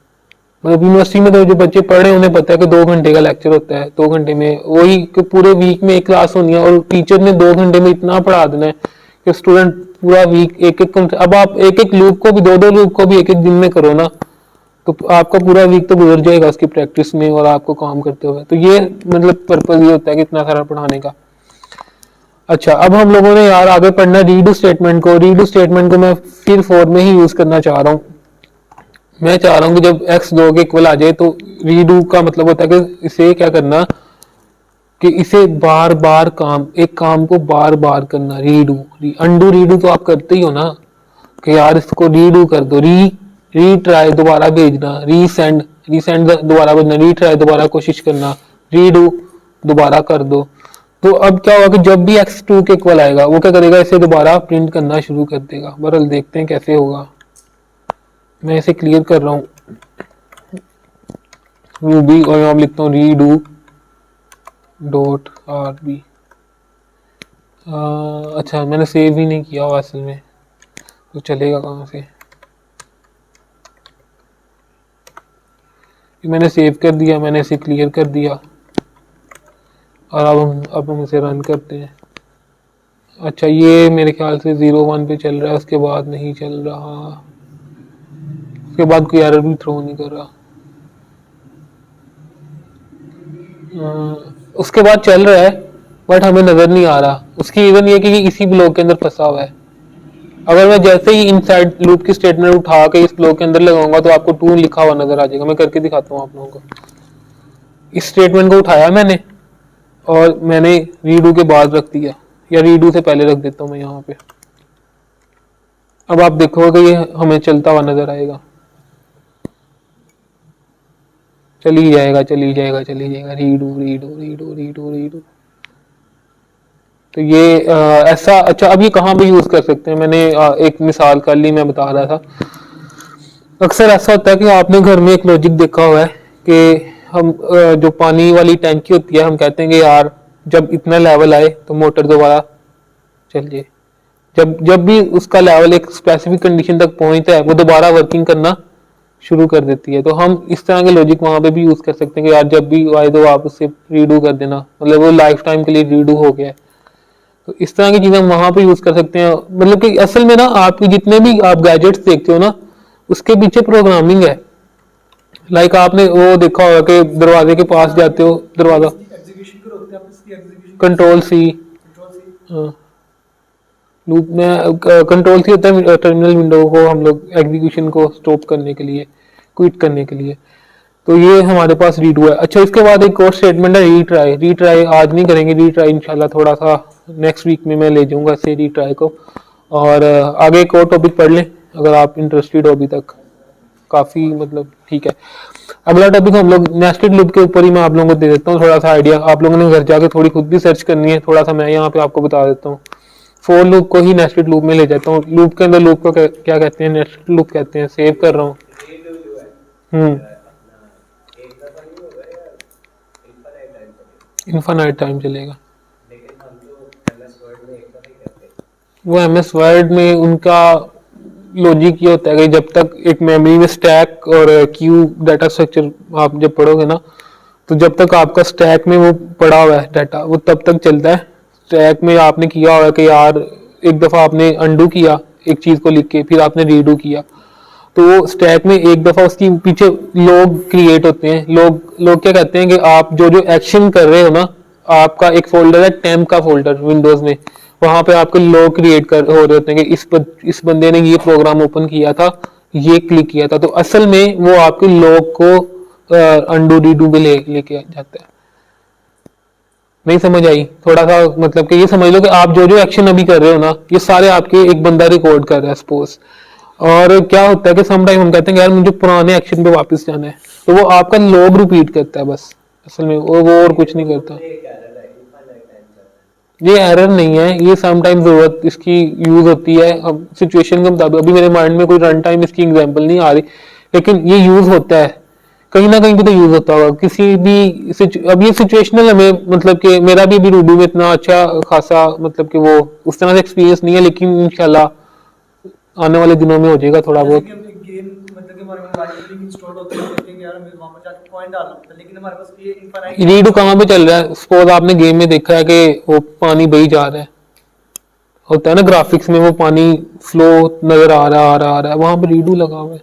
मतलब यूनिवर्सिटी में तो जो बच्चे पढ़ रहे हैं उन्हें पता है कि 2 घंटे का लेक्चर होता है। 2 घंटे में वही कि पूरे वीक में एक क्लास होनी है, और टीचर ने 2 घंटे में इतना पढ़ा देना है कि स्टूडेंट पूरा वीक एक एक, अब आप एक एक लूप को भी, 2-2 लूप को भी एक एक दिन में करो ना, तो आपका पूरा वीक तो गुजर जाएगा उसकी प्रैक्टिस में और आपको काम करते हुए। तो ये मतलब पर्पज ये होता है कि इतना सारा पढ़ाने का। अच्छा, अब हम लोगों ने यार आगे पढ़ना रीडू स्टेटमेंट को। रीडू स्टेटमेंट को मैं फिर फॉर में ही यूज करना चाह रहा हूँ। मैं चाह रहा हूँ कि जब x 2 के इक्वल आ जाए, तो रीडू का मतलब होता है कि इसे क्या करना, कि इसे बार बार एक काम को बार बार करना। रीडू, अंडू रीडू तो आप करते ही हो ना, कि यार इसको रीडू कर दो, रीट्राई दोबारा भेजना, रीसेंड दोबारा भेजना, रीट्राई दोबारा कोशिश करना, रीडू दोबारा कर दो। तो अब क्या होगा कि जब भी x 2 के इक्वल आएगा, वो क्या करेगा, इसे दोबारा प्रिंट करना शुरू कर देगा। बहरहाल देखते हैं कैसे होगा। मैं इसे क्लियर कर रहा हूँ रूबी, और मैं लिखता हूँ रीडू डॉट आर बी। अच्छा, मैंने सेव ही नहीं किया असल में, तो चलेगा कहाँ से। मैंने सेव कर दिया, मैंने इसे क्लियर कर दिया, और अब हम इसे रन करते हैं। अच्छा, ये मेरे ख्याल से 0-1 पे चल रहा है, उसके बाद नहीं चल रहा, उसके बाद कोई एरर भी थ्रो नहीं कर रहा। उसके बाद चल रहा है बट हमें नजर नहीं आ रहा। उसकी रीजन ये कि इसी ब्लॉक के अंदर फंसा हुआ है। अगर मैं जैसे ही इनसाइड लूप की स्टेटमेंट उठा के इस ब्लॉक के अंदर लगाऊंगा तो आपको टू लिखा हुआ नजर आ जाएगा। मैं करके दिखाता हूँ आप लोगों को। इस स्टेटमेंट को उठाया मैंने और मैंने रीडू के बाद रख दिया, या रीडू से पहले रख देता हूँ मैं यहाँ पे। अब आप देखोगे ये हमें चलता हुआ नजर आएगा, चली जाएगा चली जाएगा चली जाएगा, redo redo redo redo redo. तो ये ऐसा। अच्छा, अब ये कहाँ पे यूज कर सकते हैं? मैंने एक मिसाल कर ली, मैं बता रहा था। अक्सर ऐसा होता है कि आपने घर में एक लॉजिक देखा हुआ है कि हम जो पानी वाली टैंकी होती है, हम कहते हैं कि यार जब इतना लेवल आए तो मोटर दोबारा चल जाए। जब जब भी उसका लेवल एक स्पेसिफिक कंडीशन तक पहुंचता है वो दोबारा वर्किंग करना शुरू कर देती है। तो हम इस तरह के लॉजिक वहां पे भी यूज कर सकते हैं कि यार जब भी आए तो आप उसे रीडू कर देना, मतलब वो लाइफ टाइम के लिए रीडू हो गया है। तो इस तरह की चीजें हम वहां पे यूज कर सकते हैं। मतलब कि असल में ना आपके जितने भी आप गैजेट्स देखते हो ना, उसके पीछे प्रोग्रामिंग है। लाइक आपने वो देखा होगा कि दरवाजे के पास जाते हो, दरवाजा एग्जीक्यूशन को रोकते हैं, आप इसकी execution control C, control C. हाँ लूप में कंट्रोल सी होता है टर्मिनल विंडो को हम लोग एग्जीक्यूशन को स्टॉप करने के लिए, क्विट करने के लिए। तो ये हमारे पास रीडू है। अच्छा, इसके बाद एक और स्टेटमेंट है रीट्राई। रीट्राई आज नहीं करेंगे, रीट्राई इंशाल्लाह थोड़ा सा नेक्स्ट वीक में मैं ले जाऊंगा इसे रीट्राई को। और आगे एक और टॉपिक पढ़ लें अगर आप इंटरेस्टेड हो अभी तक, काफी मतलब ठीक है। अगला टॉपिक हम लोग नेस्टेड लूप के ऊपर ही मैं आप लोगों को दे देता हूँ थोड़ा सा आइडिया। आप लोगों ने घर जाके थोड़ी खुद भी सर्च करनी है, थोड़ा सा मैं यहाँ पे आपको बता देता हूँ। फोर लूप को ही नेस्टेड लूप में ले जाता हूँ। लूप के अंदर लूप को क्या कहते हैं? नेस्टेड लूप कहते हैं। सेव कर रहा हूँ। रीडू जो है हम्म, अपना एक दफा नहीं होगा या इनफाइनाइट टाइम चलेगा? इन्फिनाइट टाइम चलेगा। लेकिन हम तो एमएस वर्ड में एक दफा ही करते हैं। वो एमएस वर्ड में उनका लॉजिक ये होता है कि जब तक एक मेमोरी में स्टैक और क्यू डाटा स्ट्रक्चर आप जब पढ़ोगे ना, तो जब तक आपका स्टैक में वो पड़ा हुआ है डाटा वो तब तक चलता है। स्टैक में आपने किया हुआ है कि यार एक दफा आपने अंडू किया एक चीज को लिख के, फिर आपने रीडू किया, तो वो स्टैक में एक दफा उसकी पीछे लॉग क्रिएट होते हैं। लोग क्या कहते हैं कि आप जो जो एक्शन कर रहे हो ना, आपका एक फोल्डर है टेम्प का फोल्डर विंडोज में, वहां पे आपके लॉग क्रिएट कर हो रहे होते हैं कि इस बंदे ने ये प्रोग्राम ओपन किया था, ये क्लिक किया था। तो असल में वो आपके लॉग को अंडू रीडू में लेके जाता है। नहीं समझ आई? थोड़ा सा मतलब कि ये समझ लो कि आप जो जो एक्शन अभी कर रहे हो ना, ये सारे आपके एक बंदा रिकॉर्ड कर रहा है सपोज। और क्या होता है कि सम टाइम हम कहते हैं कि यार मुझे पुराने एक्शन पे वापस जाना है, तो वो आपका लॉग रिपीट करता है बस। असल में वो और कुछ नहीं करता। एक एरर है, इनफाइनाइट टाइम चल रहा है। ये एरर नहीं है, ये सम टाइम जरूरत इसकी यूज होती है। अब सिचुएशन के मुताबिक अभी मेरे माइंड में कोई रन टाइम इसकी एग्जांपल नहीं आ रही, लेकिन ये यूज होता है कहीं ना कहीं भी, तो यूज होता होगा किसी भी अब ये सिचुएशनल हमें मतलब कि मेरा भी अभी रूबी में इतना अच्छा खासा मतलब कि वो उस तरह से एक्सपीरियंस नहीं है, लेकिन इंशाल्लाह आने वाले दिनों में हो जाएगा थोड़ा जैसे बहुत। कि हम एक गेम मतलब कि हमारे मोबाइल में लिंक इंस्टॉल होता है, कहते हैं कि यार हमें वहां पर जाके पॉइंट डालना होता है, लेकिन हमारे पास ये इनफाइनाइट रीडू कहाँ पे चल रहा है? सपोज आपने गेम में देखा है कि वो पानी बही जा रहा है, होता है ना ग्राफिक्स में वो पानी फ्लो नजर आ रहा है, वहां पे रीडू लगा हुआ है,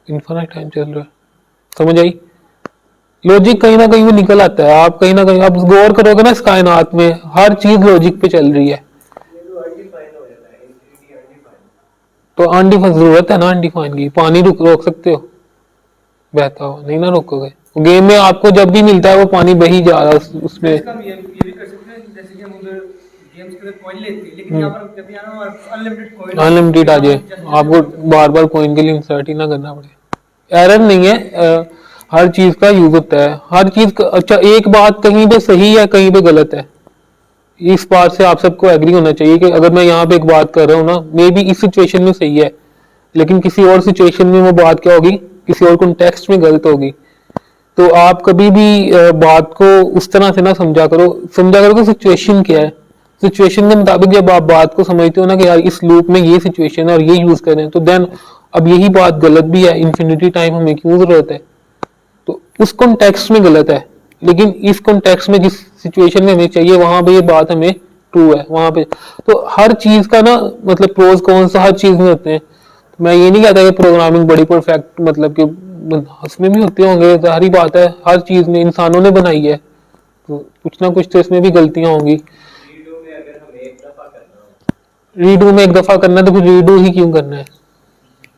इन्फिनिट टाइम चल रहा है। समझ आई? लॉजिक कहीं ना कहीं में निकल आता है। आप कहीं ना कहीं आप गौर करोगे ना इस कायनात में हर चीज लॉजिक पे चल रही है। ये तो अनडिफाइन हो जाता है, इंफिनिटी अनडिफाइन। तो अनडिफाइन जरूरत है ना अनडिफाइन की। पानी रोक सकते हो बहता हुआ? नहीं ना रोकोगे। गेम में आपको जब भी मिलता है वो पानी बही जा रहा है उसमें। इसका हम ये भी कर सकते हैं, जैसे कि हम उधर गेम्स के अंदर कॉइन लेते हैं, लेकिन यहाँ पर जब भी आना हमारे पास अनलिमिटेड कॉइन अनलिमिटेड आ जाए, आपको बार बार कॉइन के लिए इंसर्ट ही ना करना पड़े। एरर नहीं है, हर चीज का यूज होता है, हर चीज का। अच्छा, एक बात कहीं पे सही है कहीं पे गलत है, इस बात से आप सबको एग्री होना चाहिए कि अगर मैं यहाँ पे एक बात कर रहा हूँ ना, मे बी इस सिचुएशन में सही है, लेकिन किसी और सिचुएशन में वो बात क्या होगी, किसी और कॉन्टेक्स्ट में गलत होगी। तो आप कभी भी बात को उस तरह से ना समझा करो कि सिचुएशन क्या है। सिचुएशन के मुताबिक जब आप बात को समझते हो ना कि यार इस लूप में ये सिचुएशन है और ये यूज करें, तो देन अब यही बात गलत भी है, इन्फिनिटी टाइम हमें क्यों जरूरत है, तो उस कॉन्टेक्स्ट में गलत है। लेकिन इस कॉन्टेक्स्ट में जिस सिचुएशन में हमें चाहिए वहां पे ये बात हमें ट्रू है वहां पे। तो हर चीज का ना मतलब प्रोज कॉन्स हर चीज में होते हैं। मैं ये नहीं कहता कि प्रोग्रामिंग बड़ी परफेक्ट मतलब कि उसमें भी होते होंगे, जाहिर बात है, हर चीज में इंसानों ने बनाई है, तो कुछ ना कुछ तो इसमें भी गलतियां होंगी। रीडू में अगर हम एक दफा करना हो रीडू में एक दफा करना है तो फिर रीडू ही क्यों करना है?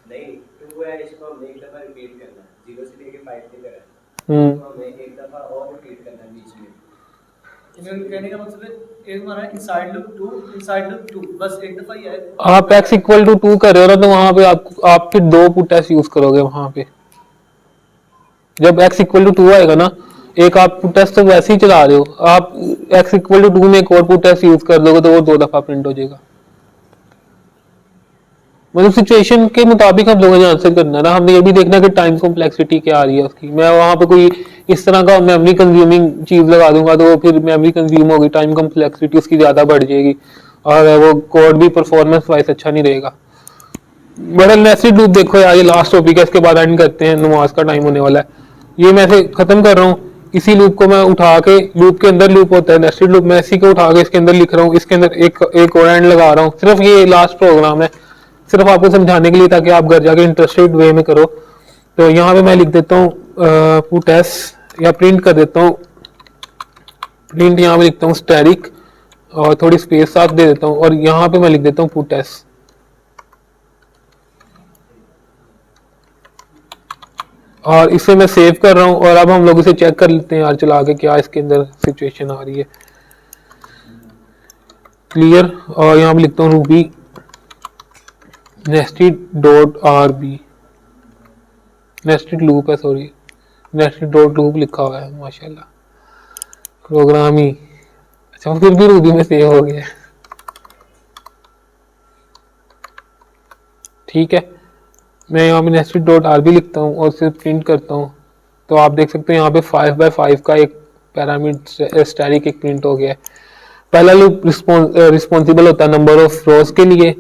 नहीं, 2 है इसको हमने एक दफा रिपीट करना है, 0 से लेके 5 तक करा है, तो हमें एक दफा और रिपीट करना है बीच में। कहने का मतलब है एक हमारा इनसाइड लूप 2 बस एक दफा ही है। आप x इक्वल टू 2 कर रहे हो ना, तो वहां पे आप फिर 2 पुट यूज करोगे वहां पे। जब x इक्वल टू 2 आएगा ना, एक आप पुट तो वैसे ही चला रहे हो, आप x इक्वल टू 2 में एक और पुट यूज कर दोगे तो वो 2 दफा प्रिंट हो जाएगा। मतलब सिचुएशन के मुताबिक हम लोगों ने आंसर करना है ना, हमने ये भी देखना कि टाइम कॉम्प्लेक्सिटी क्या आ रही है उसकी। मैं वहां पे कोई इस तरह का मेमोरी कंज्यूमिंग चीज लगा दूंगा तो फिर मेमोरी कंज्यूम होगी, टाइम कॉम्प्लेक्सिटी उसकी ज्यादा बढ़ जाएगी और वो कोड भी परफॉर्मेंस वाइज अच्छा नहीं रहेगा। बड़ा नेस्टेड लूप देखो यार, ये लास्ट टॉपिक है, इसके बाद एंड करते हैं, नमाज का टाइम होने वाला है। ये मैं से खत्म कर रहा हूँ, इसी लूप को मैं उठा के, लूप के अंदर लूप होता है नेस्टेड लूप, मैं इसी को उठा के इसके अंदर लिख रहा हूँ, इसके अंदर एक और एंड लगा रहा हूँ। सिर्फ ये लास्ट प्रोग्राम है, सिर्फ आपको समझाने के लिए, ताकि आप घर जाके इंटरेस्टेड वे में करो। तो यहाँ पे मैं लिख देता हूँ पुट एस, या प्रिंट कर देता हूँ, प्रिंट यहाँ पे लिखता हूँ स्टैटिक और थोड़ी स्पेस साथ दे देता हूँ, और यहाँ पे मैं लिख देता हूँ पुट एस। और इसे मैं सेव कर रहा हूँ, और अब हम लोग इसे चेक कर लेते हैं यार चला के, क्या इसके अंदर सिचुएशन आ रही है। क्लियर, और यहाँ पे लिखता हूँ रूबी nested.rb, नेस्टेड लूप है, सॉरी नेस्टेड डॉट लूप लिखा हुआ है, माशाल्लाह प्रोग्राम ही। अच्छा फिर भी रूबी में सेव हो गया, ठीक है। मैं यहाँ पे nested.rb लिखता हूँ और सिर्फ प्रिंट करता हूँ, तो आप देख सकते हैं यहाँ पे 5x5 का एक पैरामीटर स्टैटिक एक प्रिंट हो गया है। पहला लूप रिस्पॉन्सिबल होता है नंबर ऑफ रोज के लिए,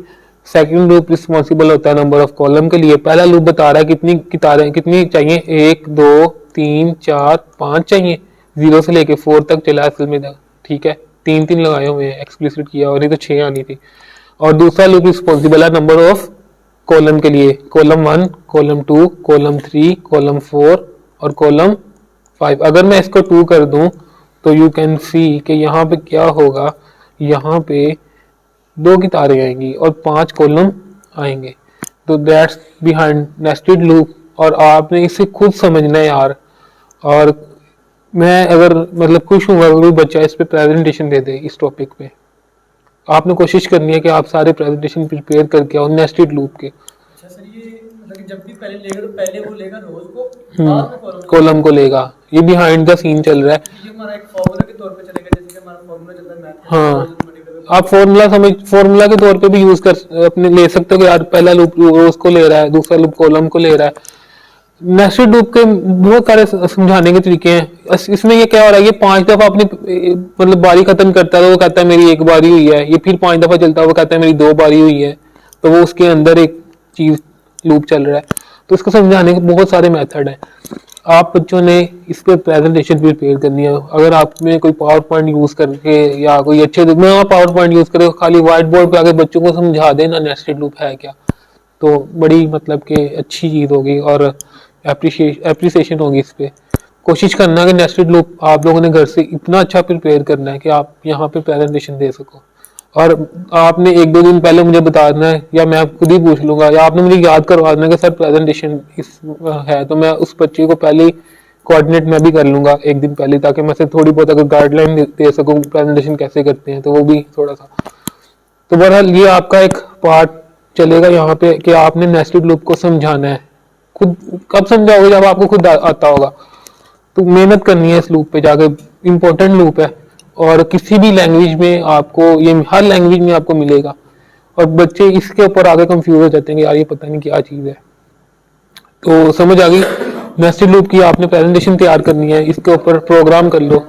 सेकंड लूप रिस्पॉन्सिबल होता है नंबर ऑफ कॉलम के लिए। पहला लूप बता रहा है कितनी किताबें कितनी चाहिए, 1 2 3 4 5 चाहिए, 0 से लेके 4 तक चला असल में, ठीक है। 3 लगाए हुए हैं, एक्सप्लिसिट किया, और नहीं तो 6 आनी थी। और दूसरा लूप रिस्पॉन्सिबल है नंबर ऑफ कॉलम के लिए, कॉलम 1 कॉलम 2 कॉलम 3 कॉलम 4 और कॉलम 5। अगर मैं इसको 2 कर दूं तो यू कैन सी कि यहाँ पे क्या होगा, यहाँ पे 2 किताबें आएंगी और 5 कॉलम आएंगे। तो दैट्स बिहाइंड नेस्टेड लूप, और आपने इसे खुद समझना है यार। और मैं अगर मतलब खुश हूँ अगर कोई बच्चा इस पे प्रेजेंटेशन दे दे इस टॉपिक पे। आपने कोशिश करनी है कि आप सारे प्रेजेंटेशन प्रिपेयर करके आओ नेस्टेड लूप के। अच्छा सर, ये मतलब कि जब भी पहले लेगा तो पहले वो लेगा रोज को, बाद में कॉलम कॉलम को लेगा, ये बिहाइंड द सीन चल रहा है। ये हमारा एक फॉर्मूला के तौर पे चलेगा, जैसे कि हमारा फॉर्मूला चलता है मैथ। हाँ, आप फॉर्मूला के तौर पे भी यूज कर अपने ले सकते हो कि यार पहला लूप रोज को ले रहा है, दूसरा लूप कॉलम को ले रहा है। नेस्टेड लूप के बहुत सारे समझाने के तरीके हैं। इसमें ये क्या हो रहा है, ये 5 दफा अपनी मतलब बारी खत्म करता है तो वो कहता है मेरी 1 बारी हुई है, ये फिर 5 दफा चलता है वो कहता है मेरी 2 बारी हुई है, तो वो उसके अंदर एक चीज लूप चल रहा है। तो इसको समझाने के बहुत सारे मेथड हैं। आप बच्चों ने इस पर प्रेजेंटेशन प्रिपेयर करनी है। अगर आप में कोई पावर पॉइंट यूज करके या कोई अच्छे में पावर पॉइंट यूज करे, खाली व्हाइट बोर्ड पे आके बच्चों को समझा देना नेस्टेड लूप है क्या, तो बड़ी मतलब कि अच्छी चीज होगी और एप्रिसिएशन होगी इस पे। कोशिश करना कि नेस्टेड लूप आप लोगों ने घर से इतना अच्छा प्रिपेयर करना है कि आप यहाँ पे प्रेजेंटेशन दे सको। और आपने 1-2 दिन पहले मुझे बताना है, या मैं खुद ही पूछ लूंगा, या आपने मुझे याद करवा देना कि सर प्रेजेंटेशन इस है, तो मैं उस बच्चे को पहले ही कोऑर्डिनेट मैं भी कर लूंगा 1 दिन पहले, ताकि मैं से थोड़ी बहुत अगर गाइडलाइन दे सकूं प्रेजेंटेशन कैसे करते हैं, तो वो भी थोड़ा सा। तो बहरहाल ये आपका एक पार्ट चलेगा यहाँ पे कि आपने नेस्टेड लूप को समझाना है। खुद कब समझाओगे, जब आपको खुद आता होगा। तो मेहनत करनी है इस लूप पे जाके, इम्पोर्टेंट लूप है और किसी भी लैंग्वेज में आपको, ये हर लैंग्वेज में आपको मिलेगा। और बच्चे इसके ऊपर आगे कंफ्यूज हो जाते हैं कि यार ये पता नहीं क्या चीज है। तो समझ आ गई, नेस्टेड लूप की आपने प्रेजेंटेशन तैयार करनी है, इसके ऊपर प्रोग्राम कर लो।